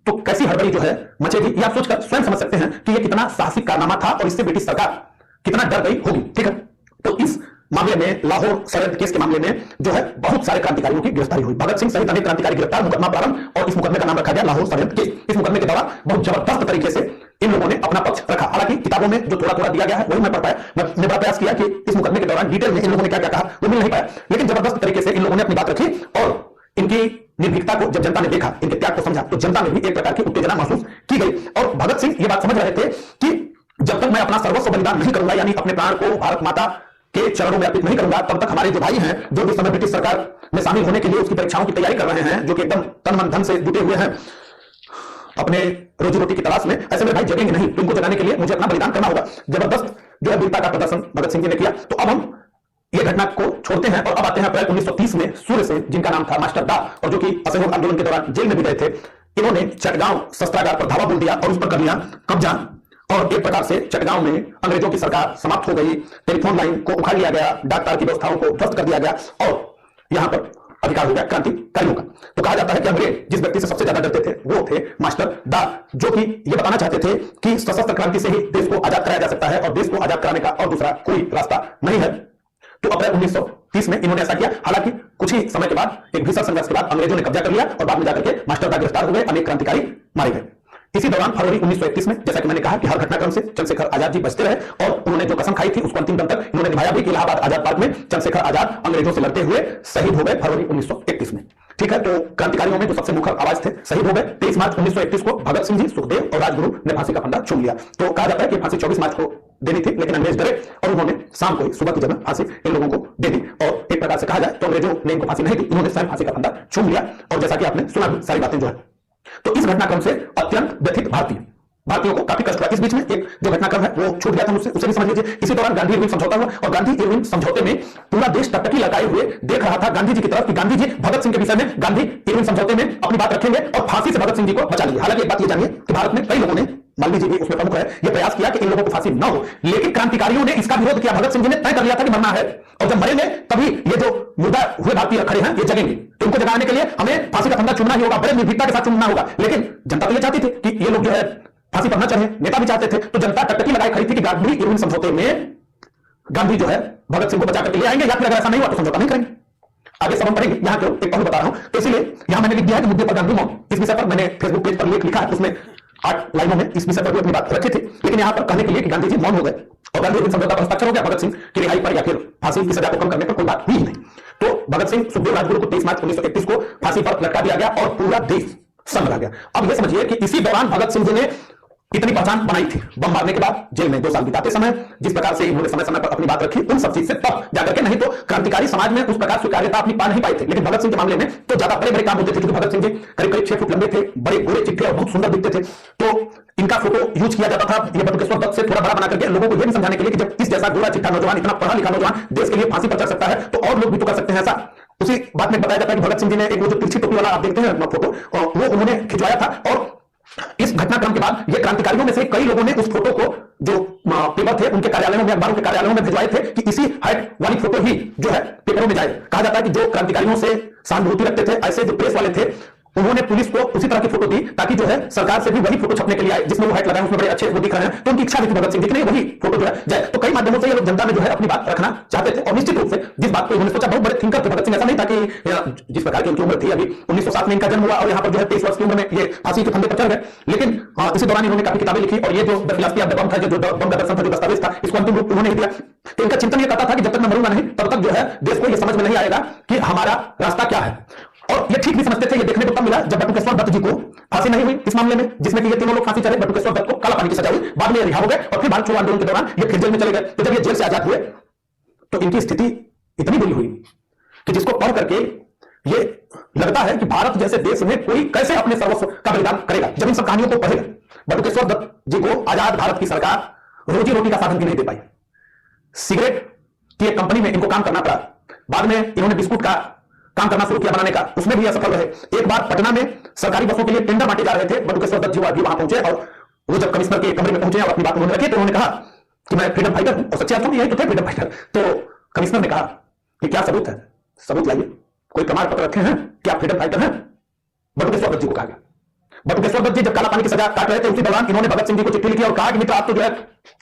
तो कैसी हड़बड़ी जो है मचेगी। ये आप सोचकर स्वयं समझ सकते हैं कि यह कितना साहसिक कारनामा था और इससे ब्रिटिश सरकार कितना डर गई होगी। ठीक है, तो इस मामले में लाहौर षड्यंत्र केस के मामले में जो है बहुत सारे क्रांतिकारियों की गिरफ्तारी हुई। भगत सिंह सहित अनेक क्रांतिकारी गिरफ्तार, मुकदमा प्रारंभ और इस मुकदमे का नाम रखा गया लाहौर षड्यंत्र केस। इस मुकदमे के दौरान बहुत जबरदस्त तरीके से इन लोगों ने अपना पक्ष रखा। हालांकि किताबों में जो थोड़ा थोड़ा दिया गया है वही मैं पढ़ पाया। मैंने बड़ा प्रयास किया कि इस मुकदमे के दौरान डिटेल में इन लोगों ने क्या क्या कहा वो मिल नहीं पाया, लेकिन जबरदस्त तरीके से इन लोगों ने अपनी बात रखी और इनकी निर्भीकता को जब जनता ने देखा, इनके त्याग को समझा, तो जनता में भी एक प्रकार की उत्तेजना महसूस की गई। और भगत सिंह ये बात समझ रहे थे कि जब तक मैं अपना सर्वस्व बलिदान नहीं करूंगा, यानी अपने प्राण को भारत माता के चरणों में अर्पित नहीं करूंगा, तब तक हमारे जो भाई हैं जो इस समय ब्रिटिश सरकार में शामिल होने के लिए उसकी परीक्षाओं की तैयारी कर रहे हैं, जो कि एकदम तन मन धन से जुटे हुए हैं अपने रोजी रोटी की तलाश में, ऐसे में भाई जगेंगे नहीं। इनको जगाने के लिए मुझे अपना बलिदान करना होगा। जबरदस्त जो है वीरता का प्रदर्शन भगत सिंह जी ने किया। तो अब हम ये घटना को छोड़ते हैं और अब आते हैं अप्रैल 1930 में सूर्य सेन, जिनका नाम था मास्टर दा और जो कि असहयोग आंदोलन के दौरान जेल में भी गए थे। इन्होंने चटगांव शस्त्रागार पर धावा बोल दिया और उस पर कर लिया कब्जा और एक प्रकार से चटगांव में अंग्रेजों की सरकार समाप्त हो गई। टेलीफोन लाइन को उखाड़ लिया गया, डाकतार की व्यवस्थाओं को ध्वस्त कर दिया गया और यहां पर अधिकार हो गया क्रांतिकारियों का। तो कहा जाता है कि अंग्रेज जिस व्यक्ति से सबसे ज्यादा डरते थे वो थे मास्टर दा, जो कि ये बताना चाहते थे कि सशस्त्र क्रांति से ही देश को आजाद कराया जा सकता है और देश को आजाद कराने का और दूसरा कोई रास्ता नहीं है। तो अप्रैल 1930 में इन्होंने ऐसा किया। हालांकि कुछ ही समय के बाद, एक भीषण संघर्ष के बाद अंग्रेजों ने कब्जा कर लिया और बाद में जाकर के मास्टर दा गिरफ्तार हो गए, अनेक क्रांतिकारी मारे गए। इसी दौरान फरवरी 1931 में, जैसा कि मैंने कहा कि हर घटनाक्रम से चंद्रशेखर आजाद जी बचते रहे और उन्होंने जो कसम खाई थी उसको अंतिम दम तक इन्होंने निभाया भी कि इलाहाबाद आजाद पार्क में चंद्रशेखर आजाद अंग्रेजों से लड़ते हुए शहीद हो गए फरवरी 1931 में। ठीक है, तो क्रांतिकारियों में जो सबसे मुखर आवाज थे शहीद हो गए। 23 मार्च 1931 को भगत सिंह जी, सुखदेव और राजगुरु ने फांसी का फंदा चूम लिया। तो कहा जाता है कि फांसी 24 मार्च को देनी थी, लेकिन अंग्रेज डरे और उन्होंने शाम को ही, सुबह की जगह फांसी इन लोगों को दे दी। और एक प्रकार से कहा जाए तो अंग्रेजों ने इनको फांसी नहीं दी, इन्होंने स्वयं फांसी का फंदा चूम लिया। और जैसा कि आपने सुना भी सारी बातें जो है, तो इस घटनाक्रम से अत्यंत व्यथित भारतीयों को काफी कष्ट हुआ। इस बीच में एक जो घटनाक्रम है वो छूट गया था मुझसे, उसे भी समझ लीजिए। इसी दौरान गांधी इरविन समझौता हुआ और गांधी इरविन समझौते में पूरा देश टकटकी लगाए हुए देख रहा था गांधी जी की तरफ कि गांधी जी भगत सिंह के विषय में गांधी इरविन समझौते में अपनी बात रखेंगे और फांसी से भगत सिंह जी को बचा लेंगे। हालांकि एक बात ये जानिए कि भारत में कई लोगों ने, मालवीय जी भी उसमें प्रमुख है, यह प्रयास किया कि इन लोगों को फांसी न हो, लेकिन क्रांतिकारियों ने इसका विरोध किया। भगत सिंह जी ने तय कर लिया था कि मरना है और जब मरेंगे तभी ये जो मुर्दा हुए भारतीय खड़े हैं ये जगेंगे। तो इनको जगाने के लिए हमें फांसी का फंदा चुनना ही होगा, बड़े निर्भीकता के साथ चुनना होगा। लेकिन जनता तो ये चाहती थी कि ये लोग जो है फांसी पर न चढ़े, नेता भी चाहते थे। तो जनता टकटकी लगाई खड़ी थी कि गांधी इरविन समझौते में गांधी जो है भगत सिंह को बचा करके ले आएंगे या फिर अगर ऐसा नहीं हुआ तो समझौता नहीं करेंगे। आगे सब हम पढ़ेंगे, यहां केवल एक पहलू बता रहा हूं। तो इसलिए यहां मैंने लिख दिया है कि मुद्दे पर गांधी मौन। इस विषय पर मैंने फेसबुक पेज पर लेख लिखा है, उसमें 8 लाइनों में इस विषय पर भी अपनी बात रखी थी, लेकिन यहां पर कहने के लिए कि गांधी जी मौन हो गए और गांधी इरविन समझौता पर हस्ताक्षर हो गया। भगत सिंह की रिहाई पर या फिर फांसी की सजा को कम करने पर कोई बात हुई नहीं। तो भगत सिंह, सुखदेव, राजगुरु को 23 मार्च 1931 को फांसी पर लटका दिया गया और पूरा देश सन्न रह गया। अब यह समझिए कि इसी दौरान भगत सिंह जी ने इतनी पहचान बनाई थी बम मारने के बाद जेल में 2 साल बिताते समय, जिस प्रकार से इन्होंने समय समय पर अपनी बात रखी, उन सब चीज से तब जाकर के, नहीं तो क्रांतिकारी समाज में उस प्रकार स्वीकार्यता अपनी पा नहीं पाई थे। लेकिन भगत सिंह के मामले में तो ज्यादा बड़े बड़े काम होते थे, क्योंकि भगत सिंह जी करीब करीब 6 फुट लंबे थे, बड़े गोरे चिट्टे और बहुत सुंदर दिखते थे। तो इनका फोटो यूज किया जाता था ये बटुकेश्वर दत्त से थोड़ा बड़ा बना करके, लोगों को यह भी समझाने के लिए कि जब इस जैसा गोरा चिट्टा नौजवान, इतना पढ़ा लिखा नौजवान देश के लिए फांसी पर चढ़ सकता है तो और लोग भी तो कर सकते हैं ऐसा। उसी बात में बताया जाता है कि भगत सिंह जी ने एक वो जो तिरछी टोपी वाला आप देखते हैं फोटो, वो उन्होंने खिंचवाया था। और इस घटनाक्रम के बाद ये क्रांतिकारियों में से कई लोगों ने उस फोटो को, जो पेपर थे उनके कार्यालयों में, अखबारों के कार्यालयों में भिजवाए थे कि इसी हाइट वाली फोटो ही जो है पेपरों में जाए। कहा जाता है कि जो क्रांतिकारियों से सहानुभूति रखते थे, ऐसे जो प्रेस वाले थे उन्होंने पुलिस को उसी तरह की फोटो दी ताकि जो है सरकार से भी वही फोटो छपने के लिए आए जिसमें वो हैट लगाए, उसमें बड़े अच्छे वो दिख रहे हैं, तो उनकी इच्छा भी थी भगत सिंह जी की वही फोटो जो है जाए। तो कई माध्यमों से ये लोग जनता में जो है अपनी बात रखना चाहते थे और निश्चित रूप से जिस बात को उन्होंने सोचा, बहुत बड़े थिंकर थे भगत सिंह। ऐसा नहीं था कि जिस प्रकार की उनकी उम्र थी, अभी 1907 में इनका जन्म हुआ और यहाँ पर जो है 23 वर्ष की उम्र में ये फांसी के फंदे पर चढ़ गए। लेकिन इसी दौरान इन्होंने काफी किताबें लिखी और ये जो द फिलॉसफी ऑफ द बम था, जो बम का दर्शन था, जो दस्तावेज था, इसको अंतिम रूप उन्होंने दिया। तो इनका चिंतन ये कहता था कि जब तक मैं मरूंगा नहीं तब तक जो है देश को ये समझ में नहीं आएगा कि हमारा रास्ता क्या है। और ये ठीक भी समझते थे। ये देखने को तब मिला जब बटुकेश्वर दत्त जी को फांसी नहीं हुई इस मामले में, जिसमें कि ये तीनों लोग फांसी चढ़े, बटुकेश्वर दत्त को काला पानी की सजा हुई, बाद में रिहा हो गए और फिर भारत छोड़ो आंदोलन के दौरान ये फिर जेल में चले गए। तो जब ये जेल से आजाद हुए तो इनकी स्थिति इतनी बुरी हुई कि जिसको पढ़ करके ये लगता है कि भारत जैसे देश में कोई कैसे अपने सर्वस्व का बलिदान करेगा जब इन सब कहानियों को पढ़ेगा। बटुकेश्वर दत्त जी को आजाद भारत की सरकार रोजी रोटी का साधन भी नहीं दे पाई। सिगरेट की एक कंपनी में इनको काम करना पड़ा, बाद में इन्होंने बिस्कुट का काम करना शुरू किया बनाने का, उसमें भी असफल रहे। एक बार पटना में सरकारी बसों के लिए टेंडर बांटे जा रहे थे, बटुकेश्वर दत्त जी भी वहां पहुंचे और वो जब कमिश्नर के कमरे में पहुंचे और अपनी बात उन्होंने रखी तो उन्होंने कहा कि मैं फ्रीडम फाइटर हूं, और सच्चे अर्थों में यही तो थे फ्रीडम फाइटर। तो कमिश्नर ने कहा कि क्या सबूत है, सबूत लाइए, कोई प्रमाण पत्र रखे हैं कि आप फ्रीडम फाइटर हैं। बटुकेश्वर दत्त जी को कहा गया। बटुकेश्वर दत्त जी जब काला पानी की सजा काट रहे थे उसी दौरान इन्होंने भगत सिंह जी को चिट्ठी लिखी और कहा कि मित्र आप तो जो है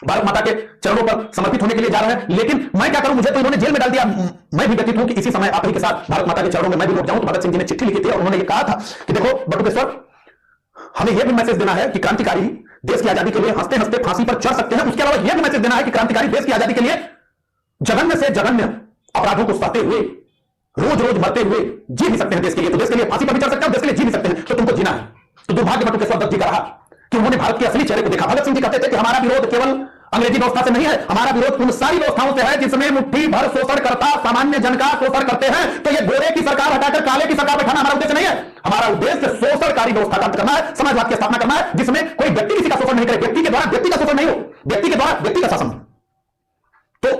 भारत माता के चरणों पर समर्पित होने के लिए जा रहे हैं, लेकिन मैं क्या करूं, मुझे तो इन्होंने जेल में डाल दिया। मैं भी व्यतीत हूं कि इसी समय आप ही के साथ भारत माता के चरणों में मैं भी लौट जाऊं। तो भगत सिंह जी ने चिट्ठी लिखी थी और उन्होंने ये कहा था कि देखो बटुकेश्वर, हमें यह भी मैसेज देना है कि क्रांतिकारी देश की आजादी के लिए हंसते हंसते फांसी पर चढ़ सकते हैं। उसके अलावा यह भी मैसेज देना है कि क्रांतिकारी देश की आजादी के लिए जघन्य से जघन्य अपराधों को सहते हुए रोज रोज मरते हुए जी भी सकते हैं देश के लिए। तो देश के लिए फांसी पर भी चढ़ सकते हैं, देश के लिए जी भी सकते हैं, तो तुमको जीना है। तो दुर्भाग्य बटुकेश्वर दत्त जी का रहा कि उन्होंने भारत के असली चेहरे को देखा। भगत सिंह जी कहते थे कि हमारा विरोध केवल अंग्रेजी व्यवस्था से नहीं है, हमारा विरोध उन सारी व्यवस्थाओं से है जिसमें मुट्ठी भर शोषणकर्ता सामान्य जन का शोषण करते हैं। तो ये गोरे की सरकार हटाकर काले की सरकार बैठाना हमारा उद्देश्य नहीं है। हमारा उद्देश्य शोषणकारी व्यवस्था का करना है, समाजवाद की स्थापना करना है जिसमें कोई व्यक्ति किसी का शोषण नहीं करे, व्यक्ति के द्वारा व्यक्ति का शोषण नहीं हो, व्यक्ति के द्वारा व्यक्ति का शासन। तो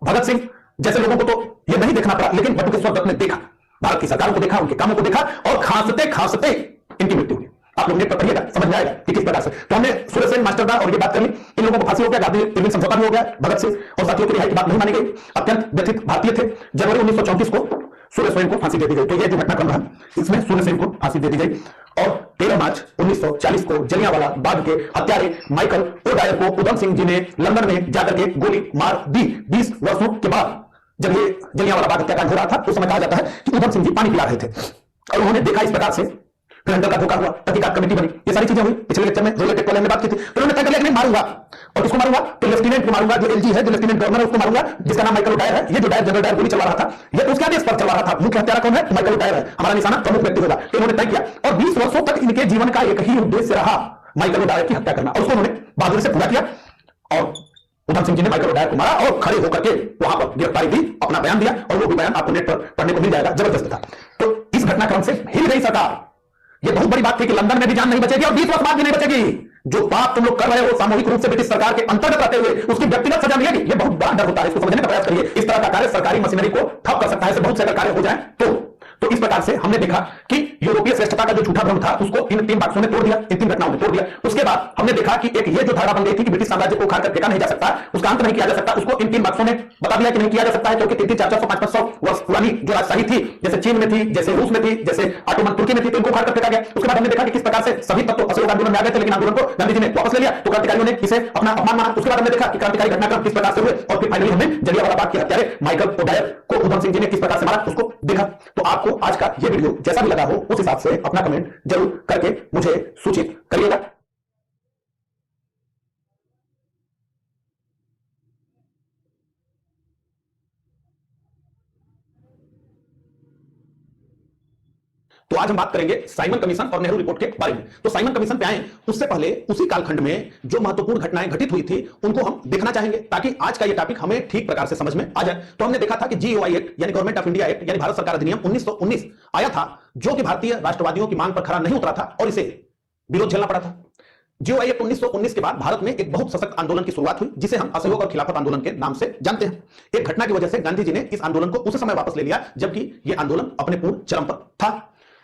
भगत सिंह जैसे लोगों को तो यह नहीं देखना पड़ा, लेकिन बटुकेश्वर दत्त ने देखा, भारत की सरकारों को देखा, उनके कामों को देखा और खांसते खांसते इनकी मृत्यु हुई। आप लोग नेट पर पढ़िएगा, समझ में आएगा कि किस प्रकार से। तो हमने सूर्य सेन मास्टरदा और ये बात कर ली, इन लोगों को फांसी हो गया, गांधी इरविन समझौता भी हो गया, भगत सिंह और साथियों की रिहाई की बात नहीं मानी गई, अत्यंत व्यथित भारतीय थे। जनवरी 1934 को सूर्य सेन को फांसी दे दी गई। तो ये जो घटनाक्रम रहा इसमें सूर्य सेन को फांसी दे दी गई और 13 मार्च 1940 को जलियांवाला बाग के हत्यारे माइकल ओडायर को उधम सिंह जी ने लंदन में जाकर के गोली मार दी। 20 वर्षों के बाद जब ये जलियांवाला बाग हत्याकांड हो रहा था उस समय कहा जाता है कि उधम सिंह जी पानी पिला रहे थे और उन्होंने देखा इस प्रकार से, फिर अंदर का धोखा हुआ, तहकीकात कमेटी बनी, ये सारी चीजें हुई। पिछले लेक्चर में रेलवे टेक वाले ने बात की थी। तो उन्होंने तय कर लिया कि नहीं मारूंगा, और किसको मारूंगा, तो लेफ्टिनेंट को मारूंगा, जो एलजी है, जो लेफ्टिनेंट गवर्नर है उसको मारूंगा, जिसका नाम माइकल ओडायर है। ये जो डायर जनरल डायर गोली चला रहा था, ये उसके आदेश पर चला रहा था। मुख्य हत्यारा कौन है, माइकल ओडायर है, हमारा निशाना प्रमुख व्यक्ति होगा। तो उन्होंने तय किया और 20 वर्षों तक इनके जीवन का एक ही उद्देश्य रहा, माइकल ओडायर की हत्या करना, और उसको उन्होंने बहादुरी से पूरा किया। और उधम सिंह जी ने माइकल ओडायर को मारा और खड़े होकर के वहां पर गिरफ्तारी दी, अपना बयान दिया और वो भी बयान आपको नेट पर पढ़ने को मिल जाएगा, जबरदस्त था। तो इस घटनाक्रम से हिल गई सरकार। ये बहुत बड़ी बात थी कि लंदन में भी जान नहीं बचेगी और 20 वर्ष बाद भी नहीं बचेगी। जो पाप तुम लोग कर रहे हो सामूहिक रूप से ब्रिटिश सरकार के अंतर्गत रहते हुए, उसकी व्यक्तिगत सजा मिलेगी। ये बहुत बड़ा डर होता है, इसको समझने का प्रयास करिए। इस तरह का कार्य सरकारी मशीनरी को ठप कर सकता है, बहुत से अगर कार्य हो जाए तो इस प्रकार से हमने देखा कि यूरोपीय श्रेष्ठता का जो झूठा भ्रम था उसको इन 3 बाक्सों ने तोड़ दिया, इन 3 घटनाओं ने तोड़ दिया। उसके बाद हमने देखा कि एक ये जो धारणा बन गई थी कि ब्रिटिश साम्राज्य को उखाड़ कर फेंका नहीं जा सकता, उसका अंत नहीं किया जा सकता, उसको इन 3 बाक्सों ने बता दिया कि नहीं किया जा सकता है, क्योंकि 300, 400, 500 वर्ष पुरानी जो राजशाही थी, जैसे चीन में थी, जैसे रूस में थी, जैसे ऑटोमन तुर्की में थी, तो इनको उखाड़ कर फेंका गया। उसके बाद हमने देखा कि किस प्रकार से सभी तत्व असहयोग आंदोलन में आ गए थे, लेकिन आंदोलन को गांधी जी ने वापस ले लिया, तो क्रांतिकारियों ने इसे अपना अपमान माना। उसके बाद हमने देखा कि क्रांतिकारी घटनाक्रम किस प्रकार से हुए और फिर फाइनली हमने जलियांवाला बाग के हत्यारे माइकल ओडायर को उधम सिंह जी ने किस प्रकार से मारा उसको देखा। तो आपको आज का ये वीडियो जैसा भी लगा हो उस हिसाब से अपना कमेंट जरूर करके मुझे सूचित करिएगा। तो आज हम बात करेंगे साइमन कमीशन और नेहरू रिपोर्ट के बारे में। तो साइमन कमीशन पे आए उससे पहले उसी कालखंड में जो महत्वपूर्ण घटनाएं घटित हुई थी उनको हम देखना चाहेंगे, ताकि आज का ये टॉपिक हमें ठीक प्रकार से समझ में आ जाए। तो हमने देखा था कि जीओआई एक्ट यानी गवर्नमेंट ऑफ इंडिया एक्ट यानी भारत सरकार अधिनियम 1919 आया था, जो कि भारतीय राष्ट्रवादियों की मांग पर खरा नहीं उतरा था और इसे विरोध झेलना पड़ा था। जीओआई एक्ट 1919 के बाद भारत में एक बहुत सशक्त आंदोलन की शुरुआत हुई, जिसे हम असहयोग और खिलाफत आंदोलन के नाम से जानते हैं। एक घटना की वजह से गांधी जी ने इस आंदोलन को उस समय वापस ले लिया जबकि यह आंदोलन अपने पूर्ण चरम पर था।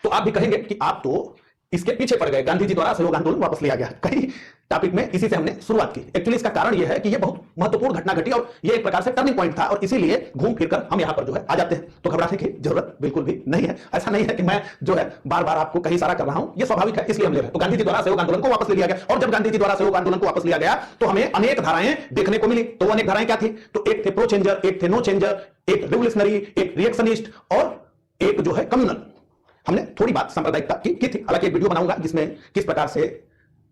तो आप भी कहेंगे कि आप तो इसके पीछे पड़ गए, गांधी जी द्वारा असहयोग आंदोलन वापस लिया गया। कई टॉपिक में इसी से हमने शुरुआत की। एक्चुअली इसका कारण यह है कि यह बहुत महत्वपूर्ण घटना घटी और यह एक प्रकार से टर्निंग पॉइंट था, और इसीलिए घूम फिरकर हम यहां पर जो है आ जाते हैं। तो घबराने की जरूरत बिल्कुल भी नहीं है। ऐसा नहीं है कि मैं जो है बार बार आपको कहीं इशारा कर रहा हूं, यह स्वाभाविक है, इसलिए हम ले रहे हैं। तो गांधी जी द्वारा असहयोग आंदोलन को वापस ले लिया गया, और जब गांधी जी द्वारा असहयोग आंदोलन को वापस लिया गया तो हमें अनेक धाराएं देखने को मिली। तो वो अनेक धाराएं क्या थी? तो एक थे प्रो चेंजर, एक थे नो चेंजर, एक रिवोल्यूशनरी, एक रिएक्शनिस्ट और एक जो है कम्युनल। हमने थोड़ी बात सांप्रदायिकता की थी। हालांकि एक वीडियो बनाऊंगा जिसमें किस प्रकार से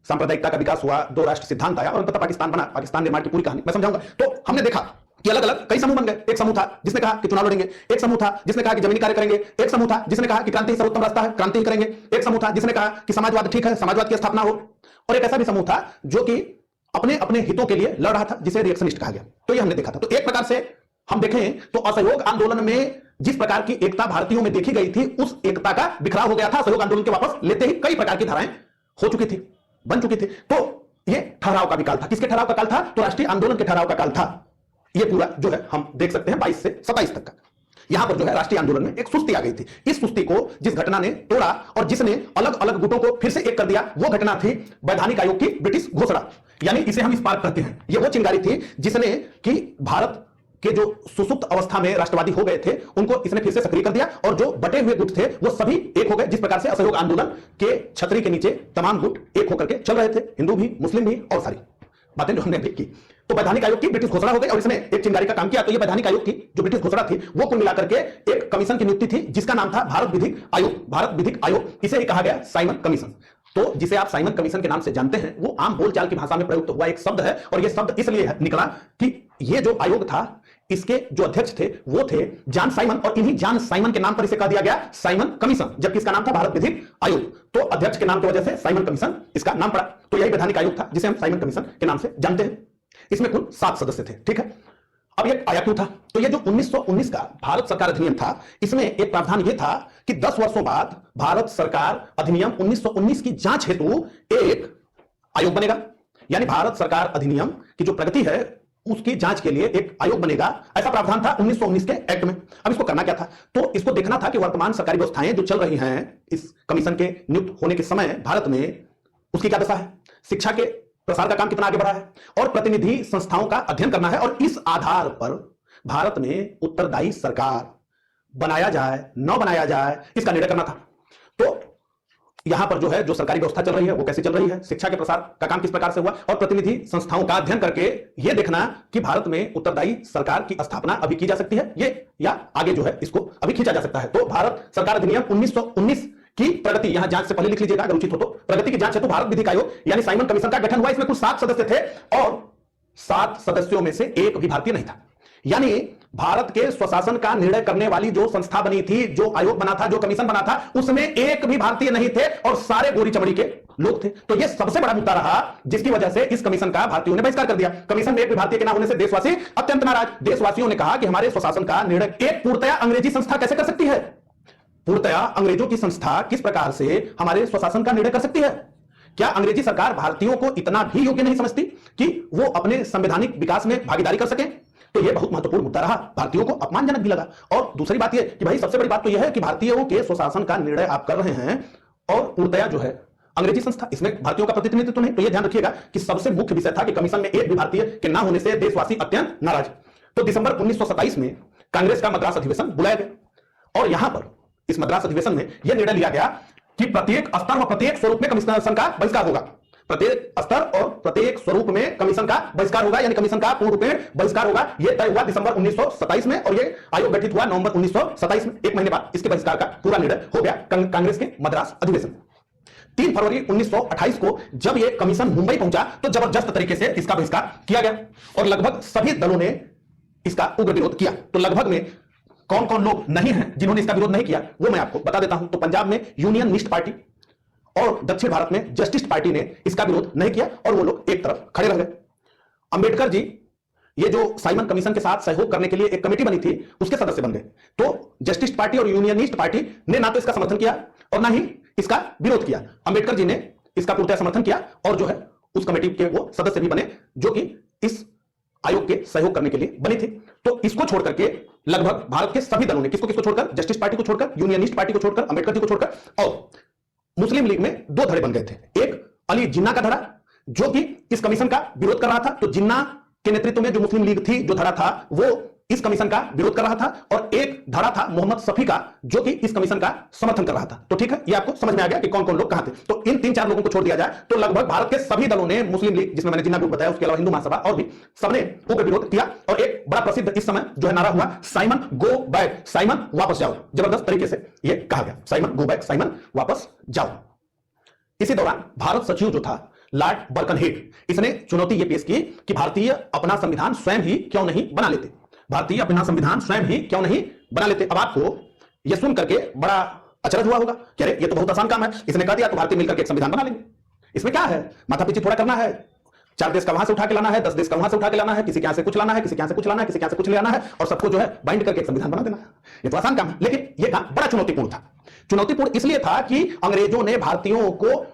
सांप्रदायिकता का विकास हुआ, दो राष्ट्र सिद्धांत आया और अंततः पाकिस्तान बना, पाकिस्तान निर्माण की पूरी कहानी मैं समझाऊंगा। तो हमने देखा कि अलग अलग कई समूह बन गए। एक समूह था जिसने कहा कि चुनाव लड़ेंगे, एक समूह था जिसने कहा कि जमीनी कार्य करेंगे, एक समूह था जिसने कहा कि क्रांति ही सर्वोत्तम रास्ता है, क्रांति ही करेंगे, एक समूह था जिसने कहा कि समाजवाद ठीक है, समाजवाद की स्थापना हो, और एक ऐसा भी समूह था जो कि अपने अपने हितों के लिए लड़ रहा था, जिसे रिएक्शनिस्ट कहा गया। तो ये हमने देखा था। तो एक प्रकार से हम देखें तो असहयोग आंदोलन में जिस प्रकार की एकता भारतीयों में देखी गई थी, उस एकता का बिखराव हो गया था। असहयोग आंदोलन के वापस लेते ही कई प्रकार की धाराएं हो चुकी थी, बन चुकी थी। तो यह ठहराव का भी काल था। किसके ठहराव का काल था? तो राष्ट्रीय आंदोलन के ठहराव का काल था। यह पूरा जो है हम देख सकते हैं 22 से 27 तक का। यहां पर जो है राष्ट्रीय आंदोलन में एक सुस्ती आ गई थी। इस सुस्ती को जिस घटना ने तोड़ा और जिसने अलग अलग गुटों को फिर से एक कर दिया, वो घटना थी वैधानिक आयोग की ब्रिटिश घोषणा, यानी इसे हम स्पार्क कहते हैं। यह वो चिंगारी थी जिसने कि भारत के जो सुसुप्त अवस्था में राष्ट्रवादी हो गए थे उनको इसने फिर से सक्रिय कर दिया, और जो बटे हुए गुट थे वो सभी एक हो गए। जिस प्रकार से असहयोग आंदोलन के छतरी के नीचे तमाम गुट एक होकर के चल रहे थे, हिंदू भी, मुस्लिम भी, और सारी बातें जो हमने अभी की। तो वैधानिक आयोग की ब्रिटिश घोषणा हो गई और इसने एक चिंगारी का काम किया। तो ये वैधानिक आयोग की जो ब्रिटिश घोषणा थी वो कुल मिलाकर के एक कमीशन की नियुक्ति थी जिसका नाम था भारत विधिक आयोग। भारत विधिक आयोग, इसे ही कहा गया साइमन कमीशन। तो जिसे आप साइमन कमीशन के नाम से जानते हैं, वो आम बोलचाल की भाषा में प्रयुक्त हुआ एक शब्द है, और यह शब्द इसलिए निकला कि यह जो आयोग था, इसके जो अध्यक्ष थे वो थे जॉन साइमन, और इन्हीं जॉन साइमन के नाम पर इसे कहा दिया गया साइमन कमीशन, जबकि इसका नाम था भारत विधिक आयोग। तो अध्यक्ष के नाम की वजह से साइमन कमीशन इसका नाम पड़ा। तो यही वैधानिक आयोग था जिसे हम साइमन कमीशन के नाम से जानते हैं। इसमें कुल 7 सदस्य थे, ठीक है। अब ये आया क्यों था? तो ये जो 1919 का भारत सरकार अधिनियम था, इसमें एक प्रावधान ये था कि 10 वर्षों बाद भारत सरकार अधिनियम 1919 की जांच हेतु एक आयोग बनेगा, यानी भारत सरकार अधिनियम की जो प्रगति है उसकी जांच के लिए एक आयोग बनेगा। ऐसा प्रावधान था 1919 के एक्ट में। अब इसको करना क्या था? तो इसको देखना था कि वर्तमान सरकारी व्यवस्थाएं जो चल रही हैं इस कमीशन के नियुक्त होने के समय भारत में, उसकी क्या दशा है, शिक्षा के प्रसार का काम कितना आगे बढ़ा है, और प्रतिनिधि संस्थाओं का अध्ययन करना है, और इस आधार पर भारत में उत्तरदायी सरकार बनाया जाए न बनाया जाए इसका निर्णय करना था। तो यहां पर जो है जो सरकारी व्यवस्था चल रही है वो कैसे चल रही है, शिक्षा के प्रसार का काम किस प्रकार से हुआ, और प्रतिनिधि संस्थाओं का अध्ययन करके यह देखना कि भारत में उत्तरदायी सरकार की स्थापना अभी की जा सकती है ये, या आगे जो है इसको अभी खींचा जा सकता है। तो भारत सरकार अधिनियम 1919 की प्रगति, यहां जांच से पहले लिख लीजिएगा अगर उचित हो तो, प्रगति की जांच है तो भारत विधिक आयोग यानी साइमन कमीशन का गठन हुआ। इसमें कुल 7 सदस्य थे और 7 सदस्यों में से एक भी भारतीय नहीं था, यानी भारत के स्वशासन का निर्णय करने वाली जो संस्था बनी थी, जो आयोग बना था, जो कमीशन बना था, उसमें एक भी भारतीय नहीं थे और सारे गोरी चमड़ी के लोग थे। तो यह सबसे बड़ा मुद्दा रहा जिसकी वजह से इस कमीशन का भारतीयों ने बहिष्कार कर दिया। कमीशन में एक भी भारतीय के ना होने से देशवासी अत्यंत नाराज। देशवासियों ने कहा कि हमारे स्वशासन का निर्णय एक पूर्णतया अंग्रेजी संस्था कैसे कर सकती है? पूर्णतया अंग्रेजों की संस्था किस प्रकार से हमारे स्वशासन का निर्णय कर सकती है? क्या अंग्रेजी सरकार भारतीयों को इतना भी योग्य नहीं समझती कि वो अपने संवैधानिक विकास में भागीदारी कर सकें? तो यह बहुत महत्वपूर्ण मुद्दा रहा, भारतीयों को अपमानजनक भी लगा। और दूसरी बात यह कि भाई सबसे बड़ी बात तो यह है कि भारतीयों के स्वशासन का निर्णय आप कर रहे हैं और पूर्णतया जो है अंग्रेजी संस्था, इसमें भारतीयों का प्रतिनिधित्व तो नहीं। तो यह ध्यान रखिएगा कि सबसे मुख्य विषय था कि कमीशन में एक भी भारतीय के ना होने से देशवासी अत्यंत नाराज। तो दिसंबर 1927 में कांग्रेस का मद्रास अधिवेशन बुलाया गया और यहां पर इस मद्रास अधिवेशन में यह निर्णय लिया गया कि प्रत्येक स्तर व प्रत्येक स्वरूप में कमीशन का बहिष्कार होगा। प्रत्येक स्तर और प्रत्येक स्वरूप में कमीशन का बहिष्कार होगा, यानी कमीशन का पूर्ण रूपेण बहिष्कार होगा। यह तय हुआ दिसंबर 1927 में और यह आयोग गठित हुआ नवंबर 1927 में। एक महीने बाद इसके बहिष्कार का पूरा निर्णय हो गया कांग्रेस के मद्रास अधिवेशन में। 3 फरवरी 1928 को जब यह कमीशन मुंबई पहुंचा तो जबरदस्त तरीके से इसका बहिष्कार किया गया और लगभग सभी दलों ने इसका उग्र विरोध किया। तो लगभग में कौन कौन लोग नहीं हैं जिन्होंने इसका विरोध नहीं किया वो मैं आपको बता देता हूं। तो पंजाब में यूनियनिस्ट पार्टी और दक्षिण भारत में जस्टिस पार्टी ने इसका विरोध नहीं किया और वो लोग एक तरफ खड़े रह गए। अंबेडकर जी ये जो साइमन कमीशन के साथ सहयोग करने के लिए एक कमेटी बनी थी उसके सदस्य बन गए। तो जस्टिस पार्टी और यूनियनिस्ट पार्टी ने ना तो इसका समर्थन किया और ना ही इसका विरोध किया। अंबेडकर जी ने इसका पूर्णतः समर्थन किया और जो है उस कमेटी के वो सदस्य भी बने जो कि इस आयोग के सहयोग करने के लिए बनी थी। तो इसको छोड़ करके लगभग भारत के सभी दलों ने किसको किसको छोड़कर, जस्टिस पार्टी को छोड़कर, यूनियनिस्ट पार्टी को छोड़कर, अंबेडकर जी को छोड़कर और मुस्लिम लीग में दो धड़े बन गए थे। एक अली जिन्ना का धड़ा जो कि इस कमीशन का विरोध कर रहा था, तो जिन्ना के नेतृत्व में जो मुस्लिम लीग थी, जो धड़ा था वो इस कमीशन का विरोध कर रहा था, और एक धड़ा था मोहम्मद शफी का जो कि इस कमीशन का समर्थन कर रहा था। तो ठीक है, ये आपको समझ में आ गया कि कौन कौन लोग कहां थे। तो इन 3-4 लोगों को छोड़ दिया जाए तो लगभग भारत के सभी दलों ने, मुस्लिम लीग जिसमें मैंने जिन्ना ग्रुप बताया, उसके अलावा हिंदू महासभा और भी सबने उनका विरोध किया। और एक बड़ा प्रसिद्ध इस समय जो है नारा हुआ, साइमन गो बैक, साइमन वापस जाओ। जबरदस्त तरीके से यह कहा गया, साइमन गो बैक, साइमन वापस जाओ। इसी दौरान भारत सचिव जो था लॉर्ड बर्कनहेड, इसने चुनौती यह पेश की कि भारतीय अपना संविधान स्वयं ही क्यों नहीं बना लेते, भारतीय अपना संविधान स्वयं ही क्यों नहीं बना लेते। अब आपको यह सुन करके बड़ा अचरज हुआ होगा कि अरे ये तो बहुत आसान काम है, इसने कह दिया तो भारतीय मिलकर के एक संविधान बना लेंगे, इसमें क्या है, माथा पीछे थोड़ा करना है, 4 देश का वहां से उठा के लाना है, 10 देश का वहां से उठा के लाना है, किसी के यहां से कुछ लाना है, किसी के यहां से कुछ लाना है, किसी के यहां से कुछ ले आना है, और सबको जो है बाइंड करके एक संविधान बना देना है। ये तो आसान काम है, लेकिन यह काम बड़ा चुनौतीपूर्ण था। चुनौतीपूर्ण इसलिए था कि अंग्रेजों ने भारतीयों को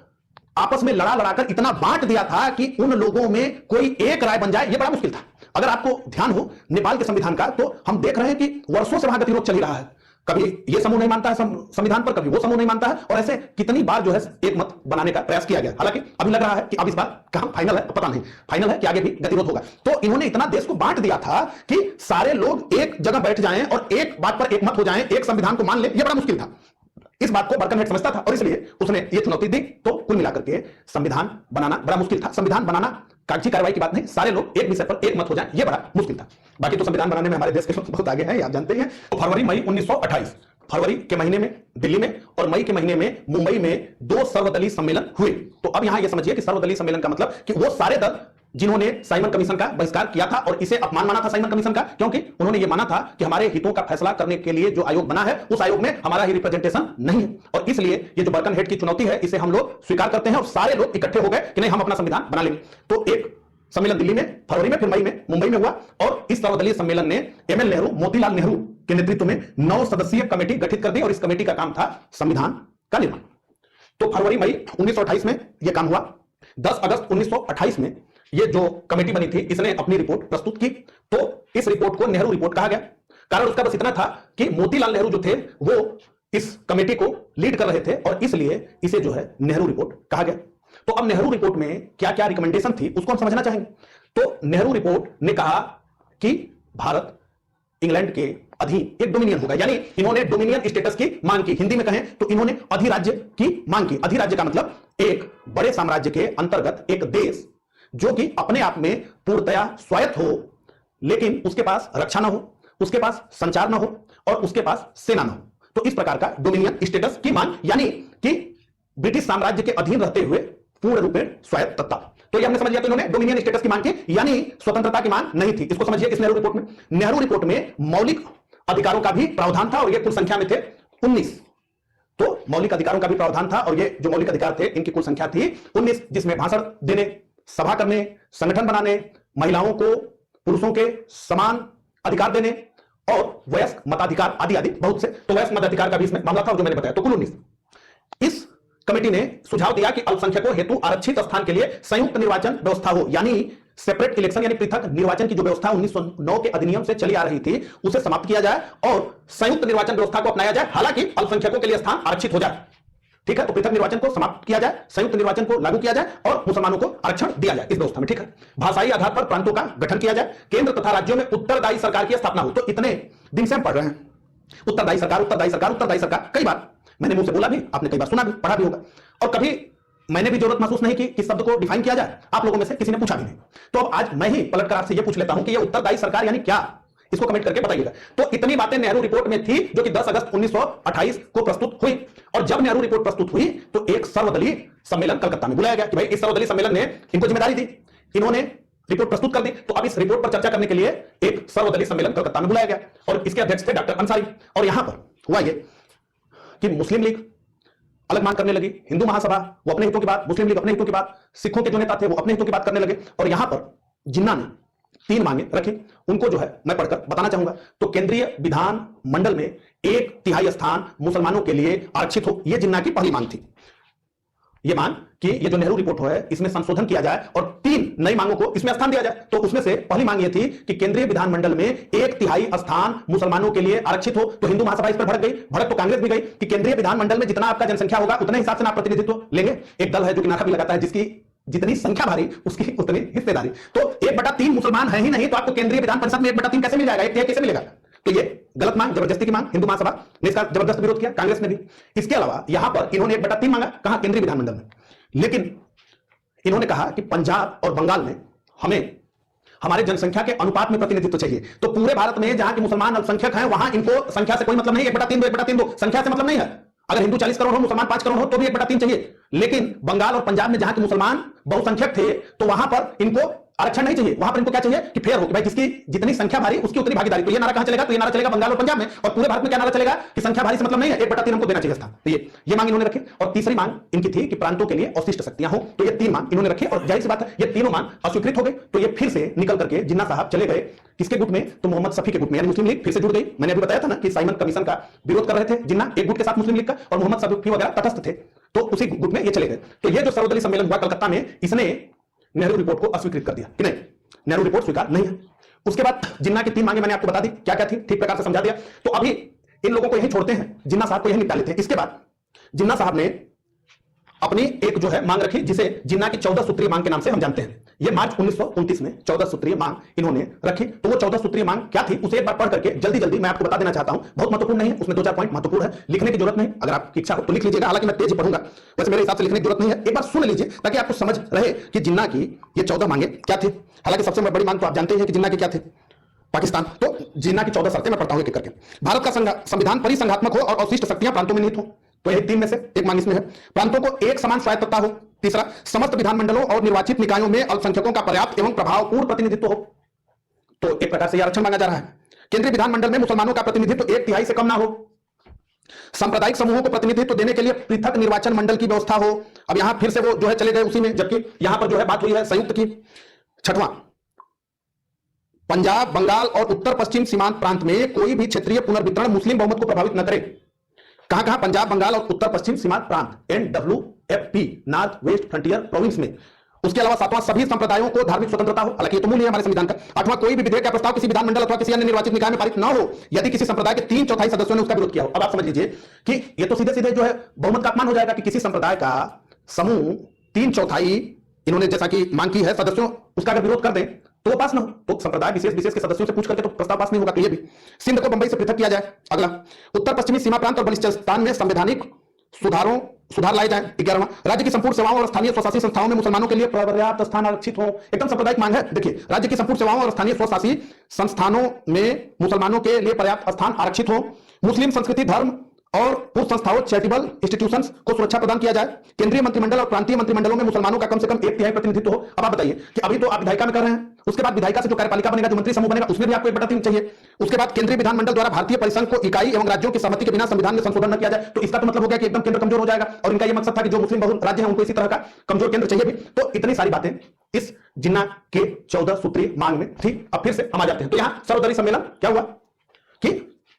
आपस में लड़ा लड़ाकर इतना बांट दिया था कि उन लोगों में कोई एक राय बन जाए, यह बड़ा मुश्किल था। अगर आपको ध्यान हो नेपाल के संविधान का, तो हम देख रहे हैं कि वर्षों से वहां गतिरोध चल ही रहा है, कभी ये समूह नहीं मानता है संविधान पर, कभी वो समूह नहीं मानता है, और ऐसे कितनी बार जो है एक मत बनाने का प्रयास किया गया। हालांकि अभी लग रहा है कि अब इस बार काम फाइनल है, पता नहीं फाइनल है कि आगे भी गतिरोध होगा। तो इन्होंने इतना देश को बांट दिया था कि सारे लोग एक जगह बैठ जाएं और एक बात पर एक मत हो जाएं, एक संविधान को मान ले, यह बड़ा मुश्किल था। इस बात को बर्कनहेड समझता था और इसलिए उसने ये चुनौती दी। तो कुल मिलाकर के संविधान बनाना बड़ा मुश्किल था। संविधान बनाना कागजी कार्रवाई की बात नहीं, सारे लोग एक विषय पर एक मत हो जाएं, ये बड़ा मुश्किल था। बाकी तो संविधान बनाने में हमारे देश के लोग बहुत आगे हैं, आप जानते हैं। तो फरवरी मई 1928, फरवरी के महीने में दिल्ली में और मई के महीने में मुंबई में 2 सर्वदलीय सम्मेलन हुए। तो अब यहां यह समझिए कि सर्वदलीय सम्मेलन का मतलब कि वो सारे दल जिन्होंने साइमन कमीशन का बहिष्कार किया था और इसे अपमान माना था साइमन कमीशन का, क्योंकि उन्होंने यह माना था कि हमारे हितों का फैसला करने के लिए जो आयोग बना है उस आयोग में हमारा ही रिप्रेजेंटेशन नहीं है, और इसलिए ये जो बर्कनहेड की चुनौती है इसे हम लोग स्वीकार करते हैं और सारे लोग इकट्ठे हो गए कि नहीं, हम अपना संविधान बना लेंगे। तो एक सम्मेलन दिल्ली में फरवरी में, फिर मई में मुंबई में हुआ, और इस सर्वदलीय सम्मेलन ने एमएल नेहरू, मोतीलाल नेहरू के नेतृत्व में 9 सदस्यीय कमेटी गठित कर दी, और इस कमेटी का काम था संविधान का निर्माण। तो फरवरी मई 1928 में यह काम हुआ। 10 अगस्त 1928 में ये जो कमेटी बनी थी इसने अपनी रिपोर्ट प्रस्तुत की। तो इस रिपोर्ट को नेहरू रिपोर्ट कहा गया। कारण उसका बस इतना था कि मोतीलाल नेहरू जो थे वो इस कमेटी को लीड कर रहे थे, और इसलिए इसे जो है नेहरू रिपोर्ट कहा गया। तो अब नेहरू रिपोर्ट में क्या क्या रिकमेंडेशन थी उसको हम समझना चाहेंगे। तो नेहरू रिपोर्ट ने कहा कि भारत इंग्लैंड के अधीन एक डोमिनियन होगा, यानी इन्होंने डोमिनियन स्टेटस की मांग की। हिंदी में कहें तो इन्होंने अधिराज्य की मांग की। अधिराज्य का मतलब एक बड़े साम्राज्य के अंतर्गत एक देश जो कि अपने आप में पूर्णतया स्वायत्त हो, लेकिन उसके पास रक्षा ना हो, उसके पास संचार ना हो और उसके पास सेना ना हो। तो इस प्रकार का डोमिनियन स्टेटस की मांग, यानी कि ब्रिटिश साम्राज्य के अधीन रहते हुए पूर्ण रूप में स्वायत्तता। तो ये हमने समझ लिया। तो इन्होंने डोमिनियन स्टेटस की मांग की, यानी स्वतंत्रता की मांग नहीं थी। इसको समझिए। इस नेहरू रिपोर्ट में, नेहरू रिपोर्ट में मौलिक अधिकारों का भी प्रावधान था, और ये कुल संख्या में थे 19। तो मौलिक अधिकारों का भी प्रावधान था, और ये जो मौलिक अधिकार थे इनकी कुल संख्या थी 19, जिसमें भाषण देने, सभा करने, संगठन बनाने, महिलाओं को पुरुषों के समान अधिकार देने और वयस्क मताधिकार आदि आदि बहुत से। तो वयस्क मताधिकार का भी इसमें मामला था जो मैंने बताया। तो कुल 19। इस कमेटी ने सुझाव दिया कि अल्पसंख्यकों हेतु आरक्षित स्थान के लिए संयुक्त निर्वाचन व्यवस्था हो, यानी सेपरेट इलेक्शन, यानी पृथक निर्वाचन की जो व्यवस्था 1909 के अधिनियम से चली आ रही थी उसे समाप्त किया जाए और संयुक्त निर्वाचन व्यवस्था को अपनाया जाए। हालांकि अल्पसंख्यकों के लिए स्थान आरक्षित हो जाए, ठीक है। तो पृथक निर्वाचन को समाप्त किया जाए, संयुक्त निर्वाचन को लागू किया जाए और मुसलमानों को आरक्षण दिया जाए इस व्यवस्था में, ठीक है। भाषाई आधार पर प्रांतों का गठन किया जाए, केंद्र तथा राज्यों में उत्तरदायी सरकार की स्थापना हो। तो इतने दिन से हम पढ़ रहे हैं उत्तरदायी सरकार, उत्तरदायी सरकार, उत्तरदायी सरकार। कई बार मैंने मुंह से बोला भी, आपने कई बार सुना भी, पढ़ा भी होगा, और कभी मैंने भी जरूरत महसूस नहीं की कि शब्द को डिफाइन किया जाए। आप लोगों में से किसी ने पूछा भी नहीं। तो अब आज मैं ही पलटकर आपसे यह पूछ लेता हूं कि यह उत्तरदायी सरकार यानी क्या, इसको कमेंट करके बताइएगा। तो इतनी बातें नेहरू रिपोर्ट में थी जो कि 10 अगस्त 1928 को प्रस्तुत हुई, और जब नेहरू रिपोर्ट प्रस्तुत हुई तो एक सर्वदलीय सम्मेलन कलकत्ता में बुलाया गया कि भाई इस सर्वदलीय सम्मेलन ने इनको जिम्मेदारी दी, इन्होंने रिपोर्ट प्रस्तुत कर दी। तो अब इस रिपोर्ट पर चर्चा करने के लिए एक सर्वदलीय सम्मेलन कलकत्ता में बुलाया गया, और इसके अध्यक्ष थे डॉक्टर अंसारी। और यहां पर हुआ यह कि मुस्लिम लीग अलग मांग करने लगी, हिंदू महासभा वो अपने हितों की बात, मुस्लिम लीग अपने हितों की बात, सिखों के जो नेता थे वो अपने हितों की बात करने लगे। और यहां पर जिन्ना ने 3 मांगे रखी, उनको जो है मैं पढ़कर बताना चाहूंगा। तो केंद्रीय विधान मंडल में 1/3 स्थान मुसलमानों के लिए आरक्षित हो, यह जिन्ना की पहली मांग थी। ये मांग कि ये जो नेहरू रिपोर्ट है इसमें संशोधन किया जाए और 3 नई मांगों को इसमें स्थान दिया जाए। तो उसमें से पहली मांग ये थी कि केंद्रीय विधानमंडल में 1/3 स्थान मुसलमानों के लिए आरक्षित हो। तो हिंदू महासभा इस पर भड़क गई, भड़क तो कांग्रेस भी गई कि केंद्रीय विधानमंडल में जितना आपका जनसंख्या होगा उतने हिसाब से आप प्रतिनिधित्व लेंगे। एक दल है जो कि नारा भी लगाता है जिसकी जितनी संख्या भारी उसकी उतनी हिस्सेदारी। तो 1/3 मुसलमान है ही नहीं तो आपको केंद्रीय विधान परिषद में 1/3 कैसे मिल जाएगा, 1/3 कैसे मिलेगा? तो ये गलत मांग, जबरदस्ती की मांग, हिंदू महासभा ने इसका जबरदस्त विरोध किया, कांग्रेस ने भी। इसके अलावा यहां पर इन्होंने 1/3 मांगा, कहां? केंद्रीय विधानमंडल में। लेकिन इन्होंने कहा कि पंजाब और बंगाल में हमें हमारे जनसंख्या के अनुपात में प्रतिनिधित्व चाहिए। तो पूरे भारत में जहां के मुसलमान अल्पसंख्यक हैं वहां इनको संख्या से कोई मतलब नहीं, 1/3 दो, संख्या से मतलब नहीं है। अगर हिंदू 40 करोड़ हो, मुसलमान 5 करोड़ हो तो भी 1/3 चाहिए। लेकिन बंगाल और पंजाब में जहां के मुसलमान बहुसंख्यक थे तो वहां पर इनको आरक्षण नहीं चाहिए। वहां पर इनको क्या चाहिए कि फेयर हो कि भाई जिसकी जितनी संख्या भारी उसकी उतनी भागीदारी। तो ये नारा कहां चलेगा? तो ये नारा चलेगा बंगाल और पंजाब में। और पूरे भारत में क्या नारा चलेगा कि संख्या भारी से मतलब नहीं है, 1/3 हमको देना चाहिए स्थान। तो ये मांग इन्होंने रखी। और तीसरी मांग इनकी थी कि प्रांतों के लिए अवशिष्ट शक्तियां हो। तो ये 3 मांग इन्होंने रखी और जाहिर सी बात है ये तीनों मांग अस्वीकृत हो गई। तो ये फिर से निकल करके जिन्ना साहब चले गए किसके गुट में? तो मोहम्मद शफी के गुट में, यानी मुस्लिम लीग फिर से जुड़ गई। मैंने अभी बताया था ना कि साइमन कमीशन का विरोध कर रहे थे जिन्ना एक गुट के साथ मुस्लिम लीग का, और मोहम्मद शफी वगैरह तटस्थ थे, तो उसी गुट में ये चले गए। तो ये जो सर्वदलीय सम्मेलन हुआ कलकत्ता में, इसने नेहरू रिपोर्ट को अस्वीकृत कर दिया कि नहीं, नेहरू रिपोर्ट स्वीकार नहीं है। उसके बाद जिन्ना की 3 मांगे मैंने आपको बता दी क्या क्या थी, ठीक प्रकार से समझा दिया। तो अभी इन लोगों को यही छोड़ते हैं, जिन्ना साहब को यही निपटा लेते हैं। इसके बाद जिन्ना साहब ने अपनी एक जो है मांग रखी जिसे जिन्ना की 14 सूत्रीय मांग के नाम से हम जानते हैं। ये मार्च 1929 में 14 सूत्रीय मांग इन्होंने रखी। तो वो 14 सूत्रीय मांग क्या थी उसे एक बार पढ़ करके जल्दी मैं आपको बता देना चाहता हूं। बहुत महत्वपूर्ण नहीं है, उसमें 2-4 पॉइंट महत्वपूर्ण है, लिखने की जरूरत नहीं। अगर आपकी इच्छा हो तो लिख लीजिएगा, हालांकि मैं तेज पढ़ूंगा, वैसे मेरे हिसाब से लिखने की जरूरत नहीं है। एक बार सुन लीजिए ताकि आपको समझ रहे कि जिन्ना की ये 14 मांगे क्या थी। हालांकि सबसे बड़ी मांग तो आप जानते हैं कि जिन्ना की क्या थे, पाकिस्तान। तो जिन्ना की 14 शर्तें मैं पढ़ता हूं एक करके। भारत का संविधान परिसंघात्मक हो और अवशिष्ट शक्तियां प्रांतों में निहित हो। तो यही 3 में से एक मांग इसमें है। प्रांतों को एक समान स्वायत्तता हो। तीसरा, समस्त विधानमंडलों और निर्वाचित निकायों में अल्पसंख्यकों का पर्याप्त एवं प्रभावपूर्ण प्रतिनिधित्व हो। तो एक प्रकार से यह आरक्षण मांगा जा रहा है। केंद्रीय विधानमंडल में मुसलमानों का प्रतिनिधित्व 1/3 से कम ना हो। सांप्रदायिक समूहों को प्रतिनिधित्व देने के लिए पृथक निर्वाचन मंडल की व्यवस्था हो। अब यहां फिर से वो जो है चले गए उसी में, जबकि यहां पर जो है बात हुई है संयुक्त की। छठवां, पंजाब, बंगाल और उत्तर पश्चिम सीमांत प्रांत में कोई भी क्षेत्रीय पुनर्वितरण मुस्लिम बहुमत को प्रभावित न करे। कहां पंजाब, बंगाल और उत्तर पश्चिम सीमांत प्रांत, NWFP, north west frontier province में। उसके अलावा 7वां, सभी संप्रदायों को धार्मिक स्वतंत्रता हो। हालांकि ये तो मूल है हमारे संविधान का। 8वां, कोई भी विधेयक का प्रस्ताव किसी विधानमंडल अथवा किसी अन्य निर्वाचित निकाय में पारित न हो यदि किसी संप्रदाय के 3/4 सदस्यों ने उसका विरोध किया हो। अब आप समझ लीजिए कि ये तो सीधे सीधे जो है बहुमत का अपमान हो जाएगा कि किसी संप्रदाय का समूह 3/4 इन्होंने जैसा कि मांग की है सदस्यों उसका अगर विरोध कर दें तो वो पास ना हो। तो संप्रदाय विशेष के सदस्यों से पूछ करके तो प्रस्ताव पास नहीं होगा। तो ये भी सिंध को बंबई से पृथक किया जाए। अगला, उत्तर पश्चिमी सीमा प्रांत और बलूचिस्तान में संवैधानिक सुधार लाए जाए। 11वां, राज्य की संपूर्ण सेवाओं और स्थानीय स्वशासी संस्थाओं में मुसलमानों के लिए पर्याप्त स्थान आरक्षित हो। एकदम सांप्रदायिक मांग है। देखिए, राज्य की संपूर्ण सेवाओं और स्थानीय स्वशासी संस्थानों में मुसलमानों के लिए पर्याप्त स्थान आरक्षित हो। मुस्लिम संस्कृति, धर्म और उस संस्थाओं चैरिटेबल इंस्टीट्यूशंस को सुरक्षा प्रदान किया जाए। केंद्रीय मंत्रिमंडल और प्रांतीय मंत्रिमंडलों में मुसलमानों का कम से कम 1/3 प्रतिनिधित्व हो। अब आप बताइए कि अभी तो आप विधायिका में कर रहे हैं, उसके बाद विधायिका से जो कार्यपालिका बनेगा, जो मंत्री समूह बनेगा, उसमें भी आपको 1/3 चाहिए। उसके बाद केंद्रीय विधानमंडल द्वारा भारतीय परिसंघ को इकाई एवं राज्यों की सहमति के बिना संविधान में संशोधन न किया जाए। तो इसका तो मतलब हो गया कि एकदम केंद्र कमजोर हो जाएगा। और इनका यह मकसद था कि जो मुस्लिम बहुल राज्य हैं उनको इसी तरह का कमजोर केंद्र चाहिए भी। तो इतनी सारी बातें इस जिन्ना के 14 सूत्रीय मांग में थी। अब फिर से हम आ जाते हैं। तो यहां सर्वदलीय सम्मेलन क्या हुआ कि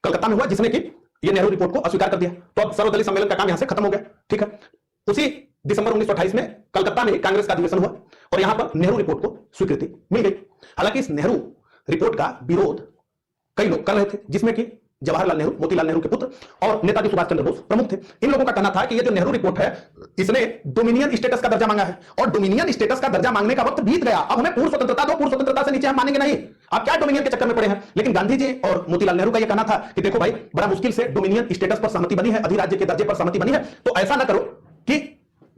कलकत्ता में हुआ, जिसने कि ये नेहरू रिपोर्ट को अस्वीकार कर दिया। तो अब सर्वदलीय सम्मेलन का काम यहां से खत्म हो गया। ठीक है, उसी दिसंबर 1928 में कलकत्ता में कांग्रेस का अधिवेशन हुआ और यहां पर नेहरू रिपोर्ट को स्वीकृति मिल गई। हालांकि इस नेहरू रिपोर्ट का विरोध कई लोग कर रहे थे, जिसमें कि जवाहरलाल नेहरू, मोतीलाल नेहरू के पुत्र और नेताजी सुभाष चंद्र बोस प्रमुख थे। इन लोगों का कहना था कि ये जो नेहरू रिपोर्ट है इसने डोमिनियन स्टेटस का दर्जा मांगा है और डोमिनियन स्टेटस का दर्जा मांगने का वक्त बीत गया। अब हमें पूर्ण स्वतंत्रता दो, पूर्ण स्वतंत्रता से नीचे हम मानेंगे नहीं। आप क्या डोमिनियन के चक्कर में पड़े हैं। लेकिन गांधी जी और मोतीलाल नेहरू का यह कहना था कि देखो भाई, बड़ा मुश्किल से डोमिनियन स्टेटस पर सहमति बनी है, अधिराज्य के दर्जे पर सहमति बनी है, तो ऐसा ना करो कि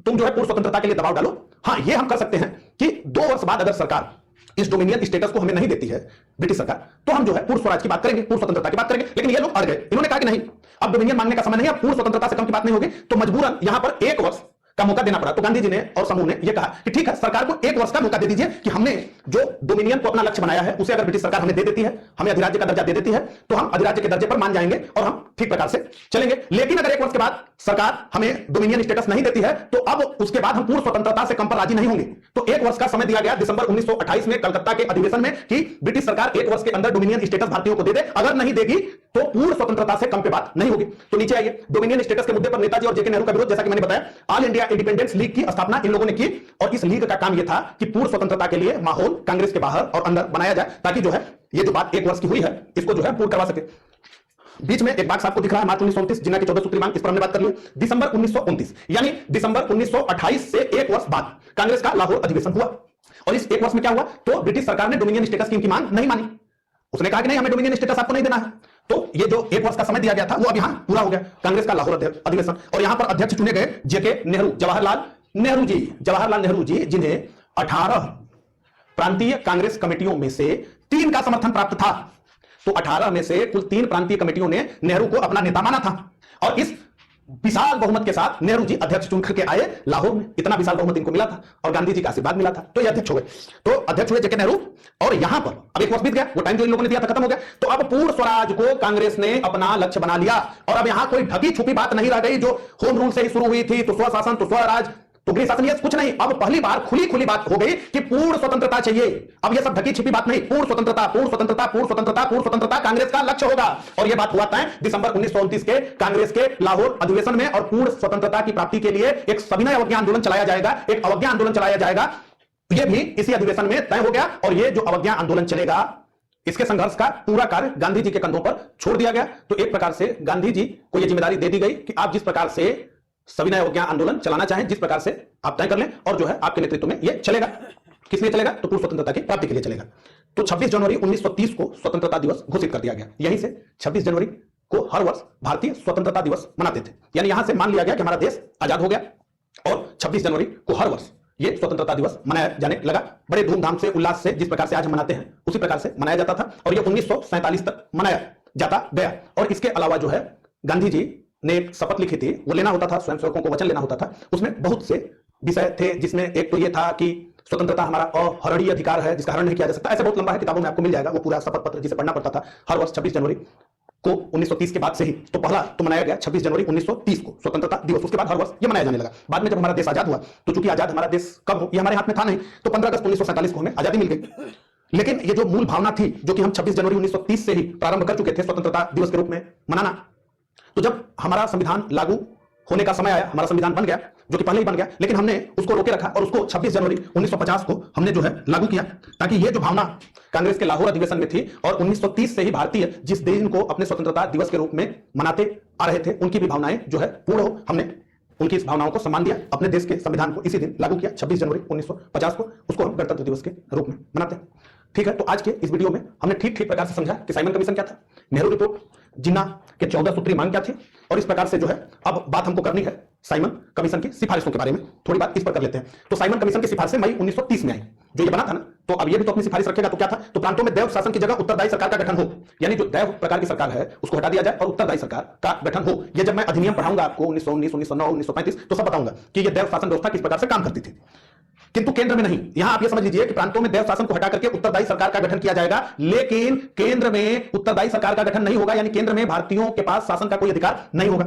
तुम जो है पूर्ण स्वतंत्रता के लिए दबाव डालो। हाँ, यह हम कर सकते हैं कि 2 वर्ष बाद अगर सरकार इस डोमिनियन स्टेटस को हमें नहीं देती है, ब्रिटिश सरकार, तो हम जो है पूर्ण स्वराज की बात करेंगे, पूर्ण स्वतंत्रता की बात करेंगे। लेकिन ये लोग अड़ गए। इन्होंने कहा कि नहीं, अब डोमिनियन मांगने का समय नहीं है, पूर्ण स्वतंत्रता से कम की बात नहीं होगी। तो मजबूरन यहां पर 1 वर्ष का मौका देना पड़ा। तो गांधी जी ने और समूह ने यह कहा कि ठीक है, सरकार को 1 वर्ष का मौका दे दीजिए कि हमने जो डोमिनियन को अपना लक्ष्य बनाया है उसे अगर ब्रिटिश सरकार हमें दे देती है, हमें अधिराज्य का दर्जा दे देती है, तो हम अधिराज्य के दर्जे पर मान जाएंगे और हम ठीक प्रकार से चलेंगे। लेकिन अगर 1 वर्ष के बाद सरकार हमें डोमिनियन स्टेटस नहीं देती है तो अब उसके बाद हम पूर्ण स्वतंत्रता से कम पर राजी नहीं होंगे। तो 1 वर्ष का समय दिया गया दिसंबर 1928 में कलकत्ता के अधिवेशन में कि ब्रिटिश सरकार 1 वर्ष के अंदर डोमिनियन स्टेटस भारतीयों को दे दे। अगर नहीं देगी तो पूर्ण स्वतंत्रता से कम पे बात नहीं होगी। तो नीचे आइए, डोमिनियन स्टेटस के मुद्दे पर नेताजी और जेके नेहरू का विरोध, जैसा कि मैंने बताया, ऑल इंडिया इंडिपेंडेंस लीग की स्थापना इन लोगों ने की और इस लीग का काम यह था कि पूर्ण स्वतंत्रता के लिए माहौल कांग्रेस के बाहर और अंदर बनाया जाए, ताकि जो है ये जो बात 1 वर्ष की हुई है इसको जो है पूर्ण करवा सके। बीच में एक बात आपको दिख रहा है, मार्च 1929 जिन्ना की 14 सूत्री मांग, इस पर हमने बात कर ली। दिसंबर 1929 यानी दिसंबर 1928 से 1 वर्ष बाद कांग्रेस का लाहौर अधिवेशन हुआ और इस 1 वर्ष में क्या हुआ, तो ब्रिटिश सरकार ने डोमिनियन स्टेटस की इनकी मांग नहीं मानी। उसने कहा कि नहीं, हमें डोमिनियन स्टेटस आपको नहीं देना है। तो ये जो 1 वर्ष का समय दिया गया था वो अब यहां पूरा हो गया, कांग्रेस का लाहौर अधिवेशन। और यहां पर अध्यक्ष चुने गए जेके नेहरू, जवाहरलाल नेहरू जी, जिन्हें 18 प्रांतीय कांग्रेस कमेटियों में से 3 का समर्थन प्राप्त था। तो 18 में से कुल 3 प्रांतीय कमेटियों ने नेहरू को अपना नेता माना था और इस विशाल बहुमत के साथ नेहरू जी अध्यक्ष चुनकर के आए लाहौर में। इतना विशाल बहुमत इनको मिला था और गांधी जी का आशीर्वाद मिला था, तो ये अध्यक्ष हो गए। तो अध्यक्ष हुए जेके नेहरू और यहां पर अब 1 वर्ष बीत गया, वो टाइम जो इन लोगों ने दिया था खत्म हो गया। तो अब पूर्ण स्वराज को कांग्रेस ने अपना लक्ष्य बना लिया और अब यहां कोई ढकी छुपी बात नहीं रह गई जो होम रूल से ही शुरू हुई थी, तो स्वशासन, तो स्वराज, तो गृह शासन, ये कुछ नहीं। अब पहली बार खुली बात हो गई कि पूर्ण स्वतंत्रता चाहिए। अब ये सब ढकी छिपी बात नहीं, पूर्ण स्वतंत्रता, पूर्ण स्वतंत्रता, पूर्ण स्वतंत्रता, पूर्ण स्वतंत्रता कांग्रेस का लक्ष्य होगा। और यह बात हुआ था दिसंबर 1929 के कांग्रेस के लाहौर अधिवेशन में। और पूर्ण स्वतंत्रता की प्राप्ति के लिए एक सविनय अवज्ञा आंदोलन चलाया जाएगा, एक अवज्ञा आंदोलन चलाया जाएगा, यह भी इसी अधिवेशन में तय हो गया। और यह जो अवज्ञा आंदोलन चलेगा, इसके संघर्ष का पूरा कार्य गांधी जी के कंधों पर छोड़ दिया गया। तो एक प्रकार से गांधी जी को यह जिम्मेदारी दे दी गई कि आप जिस प्रकार से सविनय अवज्ञा आंदोलन चलाना चाहें, जिस प्रकार से आप तय कर लें और जो है आपके नेतृत्व में यह चलेगा। किस लिए चलेगा, तो पूर्ण स्वतंत्रता की प्राप्ति के लिए चलेगा। तो 26 जनवरी 1930 को स्वतंत्रता दिवस घोषित कर दिया गया। यहीं से 26 जनवरी को हर वर्ष भारतीय स्वतंत्रता दिवस मनाते थे, यानी यहां से मान लिया गया कि हमारा देश आजाद हो गया और 26 जनवरी को हर वर्ष ये स्वतंत्रता दिवस मनाया जाने लगा। बड़े धूमधाम से, उल्लास से, जिस प्रकार से आज हम मनाते हैं उसी प्रकार से मनाया जाता था और यह 1947 तक मनाया जाता गया। और इसके अलावा जो है गांधी जी ने एक शपथ लिखी थी, वो लेना होता था, स्वयंसेवकों को वचन लेना होता था। उसमें बहुत से विषय थे, जिसमें एक तो ये था कि स्वतंत्रता हमारा अहरणीय अधिकार है जिसका हरण नहीं किया जा सकता। ऐसे बहुत लंबा है, किताबों में आपको मिल जाएगा वो पूरा शपथ पत्र, जिसे पढ़ना पड़ता था हर वर्ष 26 जनवरी को 1930 के बाद से ही। तो पहला तो मनाया गया 26 जनवरी 1930 को स्वतंत्रता दिवस, उसके बाद हर वर्ष ये मनाया जाने लगा। बाद में जब हमारा देश आजाद हुआ, तो चूंकि आजाद हमारा देश कब हो ये हमारे हाथ में था नहीं, तो 15 अगस्त 1947 को हमें आजादी मिल गई। लेकिन ये जो मूल भावना थी, जो कि हम 26 जनवरी 1930 से ही प्रारंभ कर चुके थे स्वतंत्रता दिवस के रूप में मनाना, तो जब हमारा संविधान लागू होने का समय आया, हमारा संविधान बन गया, जो कि पहले ही बन गया, लेकिन हमने उसको रोके रखा और उसको 26 जनवरी 1950 को हमने जो है लागू किया, ताकि ये जो भावना कांग्रेस के लाहौर अधिवेशन में थी और 1930 से ही भारतीय जिस दिन को अपने स्वतंत्रता दिवस के रूप में मनाते आ रहे थे, उनकी भी भावनाएं जो है पूर्ण हो। हमने उनकी इस भावनाओं को सम्मान दिया, अपने देश के संविधान को इसी दिन लागू किया 26 जनवरी 1950 को, उसको हम गणतंत्र दिवस के रूप में मनाते हैं। ठीक है, तो आज के इस वीडियो में हमने ठीक प्रकार से समझा कि साइमन कमीशन क्या था, नेहरू रिपोर्ट, जिन्ना के 14 सूत्री मांग क्या थी, और इस प्रकार से जो है अब बात हमको करनी है साइमन कमीशन की सिफारिशों के बारे में। थोड़ी बात इस पर कर लेते हैं। तो साइमन कमीशन की सिफारिशें मई 1930 में आई, जो ये बना था ना, तो अब ये भी तो अपनी सिफारिश रखेगा। तो क्या था, तो प्रांतों में दैव शासन की जगह उत्तरदायी सरकार का गठन हो, यानी जो दैव प्रकार की सरकार है उसको हटा दिया जाए और उत्तरदायी सरकार का गठन हो। ये जब मैं अधिनियम पढ़ाऊंगा आपको 1919, 1909, 1935, तो सब बताऊंगा कि ये दैव शासन व्यवस्था किस प्रकार से काम करती थी, किंतु केंद्र में नहीं। यहां आप ये समझ लीजिए कि प्रांतों में दैव शासन को हटा करके उत्तरदायी सरकार का गठन किया जाएगा, लेकिन केंद्र में उत्तरदायी सरकार का गठन नहीं होगा, यानी केंद्र में भारतीयों के पास शासन का कोई अधिकार नहीं होगा।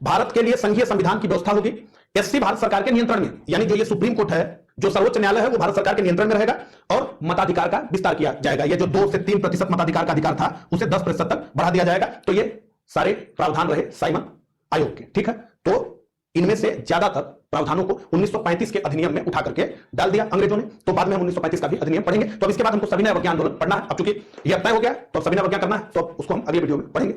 भारत के लिए संघीय संविधान की व्यवस्था होगी, एससी भारत सरकार के नियंत्रण में, यानी जो ये सुप्रीम कोर्ट है, जो सर्वोच्च न्यायालय है, वो भारत सरकार के नियंत्रण में रहेगा और मताधिकार का विस्तार किया जाएगा। ये जो 2 से 3% मताधिकार का अधिकार था उसे 10% तक बढ़ा दिया जाएगा। तो ये सारे प्रावधान रहे साइमन आयोग के। ठीक है, तो इनमें से ज्यादातर प्रावधानों को 1935 के अधिनियम में उठा करके डाल दिया अंग्रेजों ने। तो बाद में हम 1935 का भी अधिनियम पढ़ेंगे। तो अब इसके बाद हमको सविनय अवज्ञा आंदोलन पढ़ना है। अब चूंकि यह तय हो गया तो सविनय अवज्ञा करना है, तो उसको हम अगले वीडियो में पढ़ेंगे।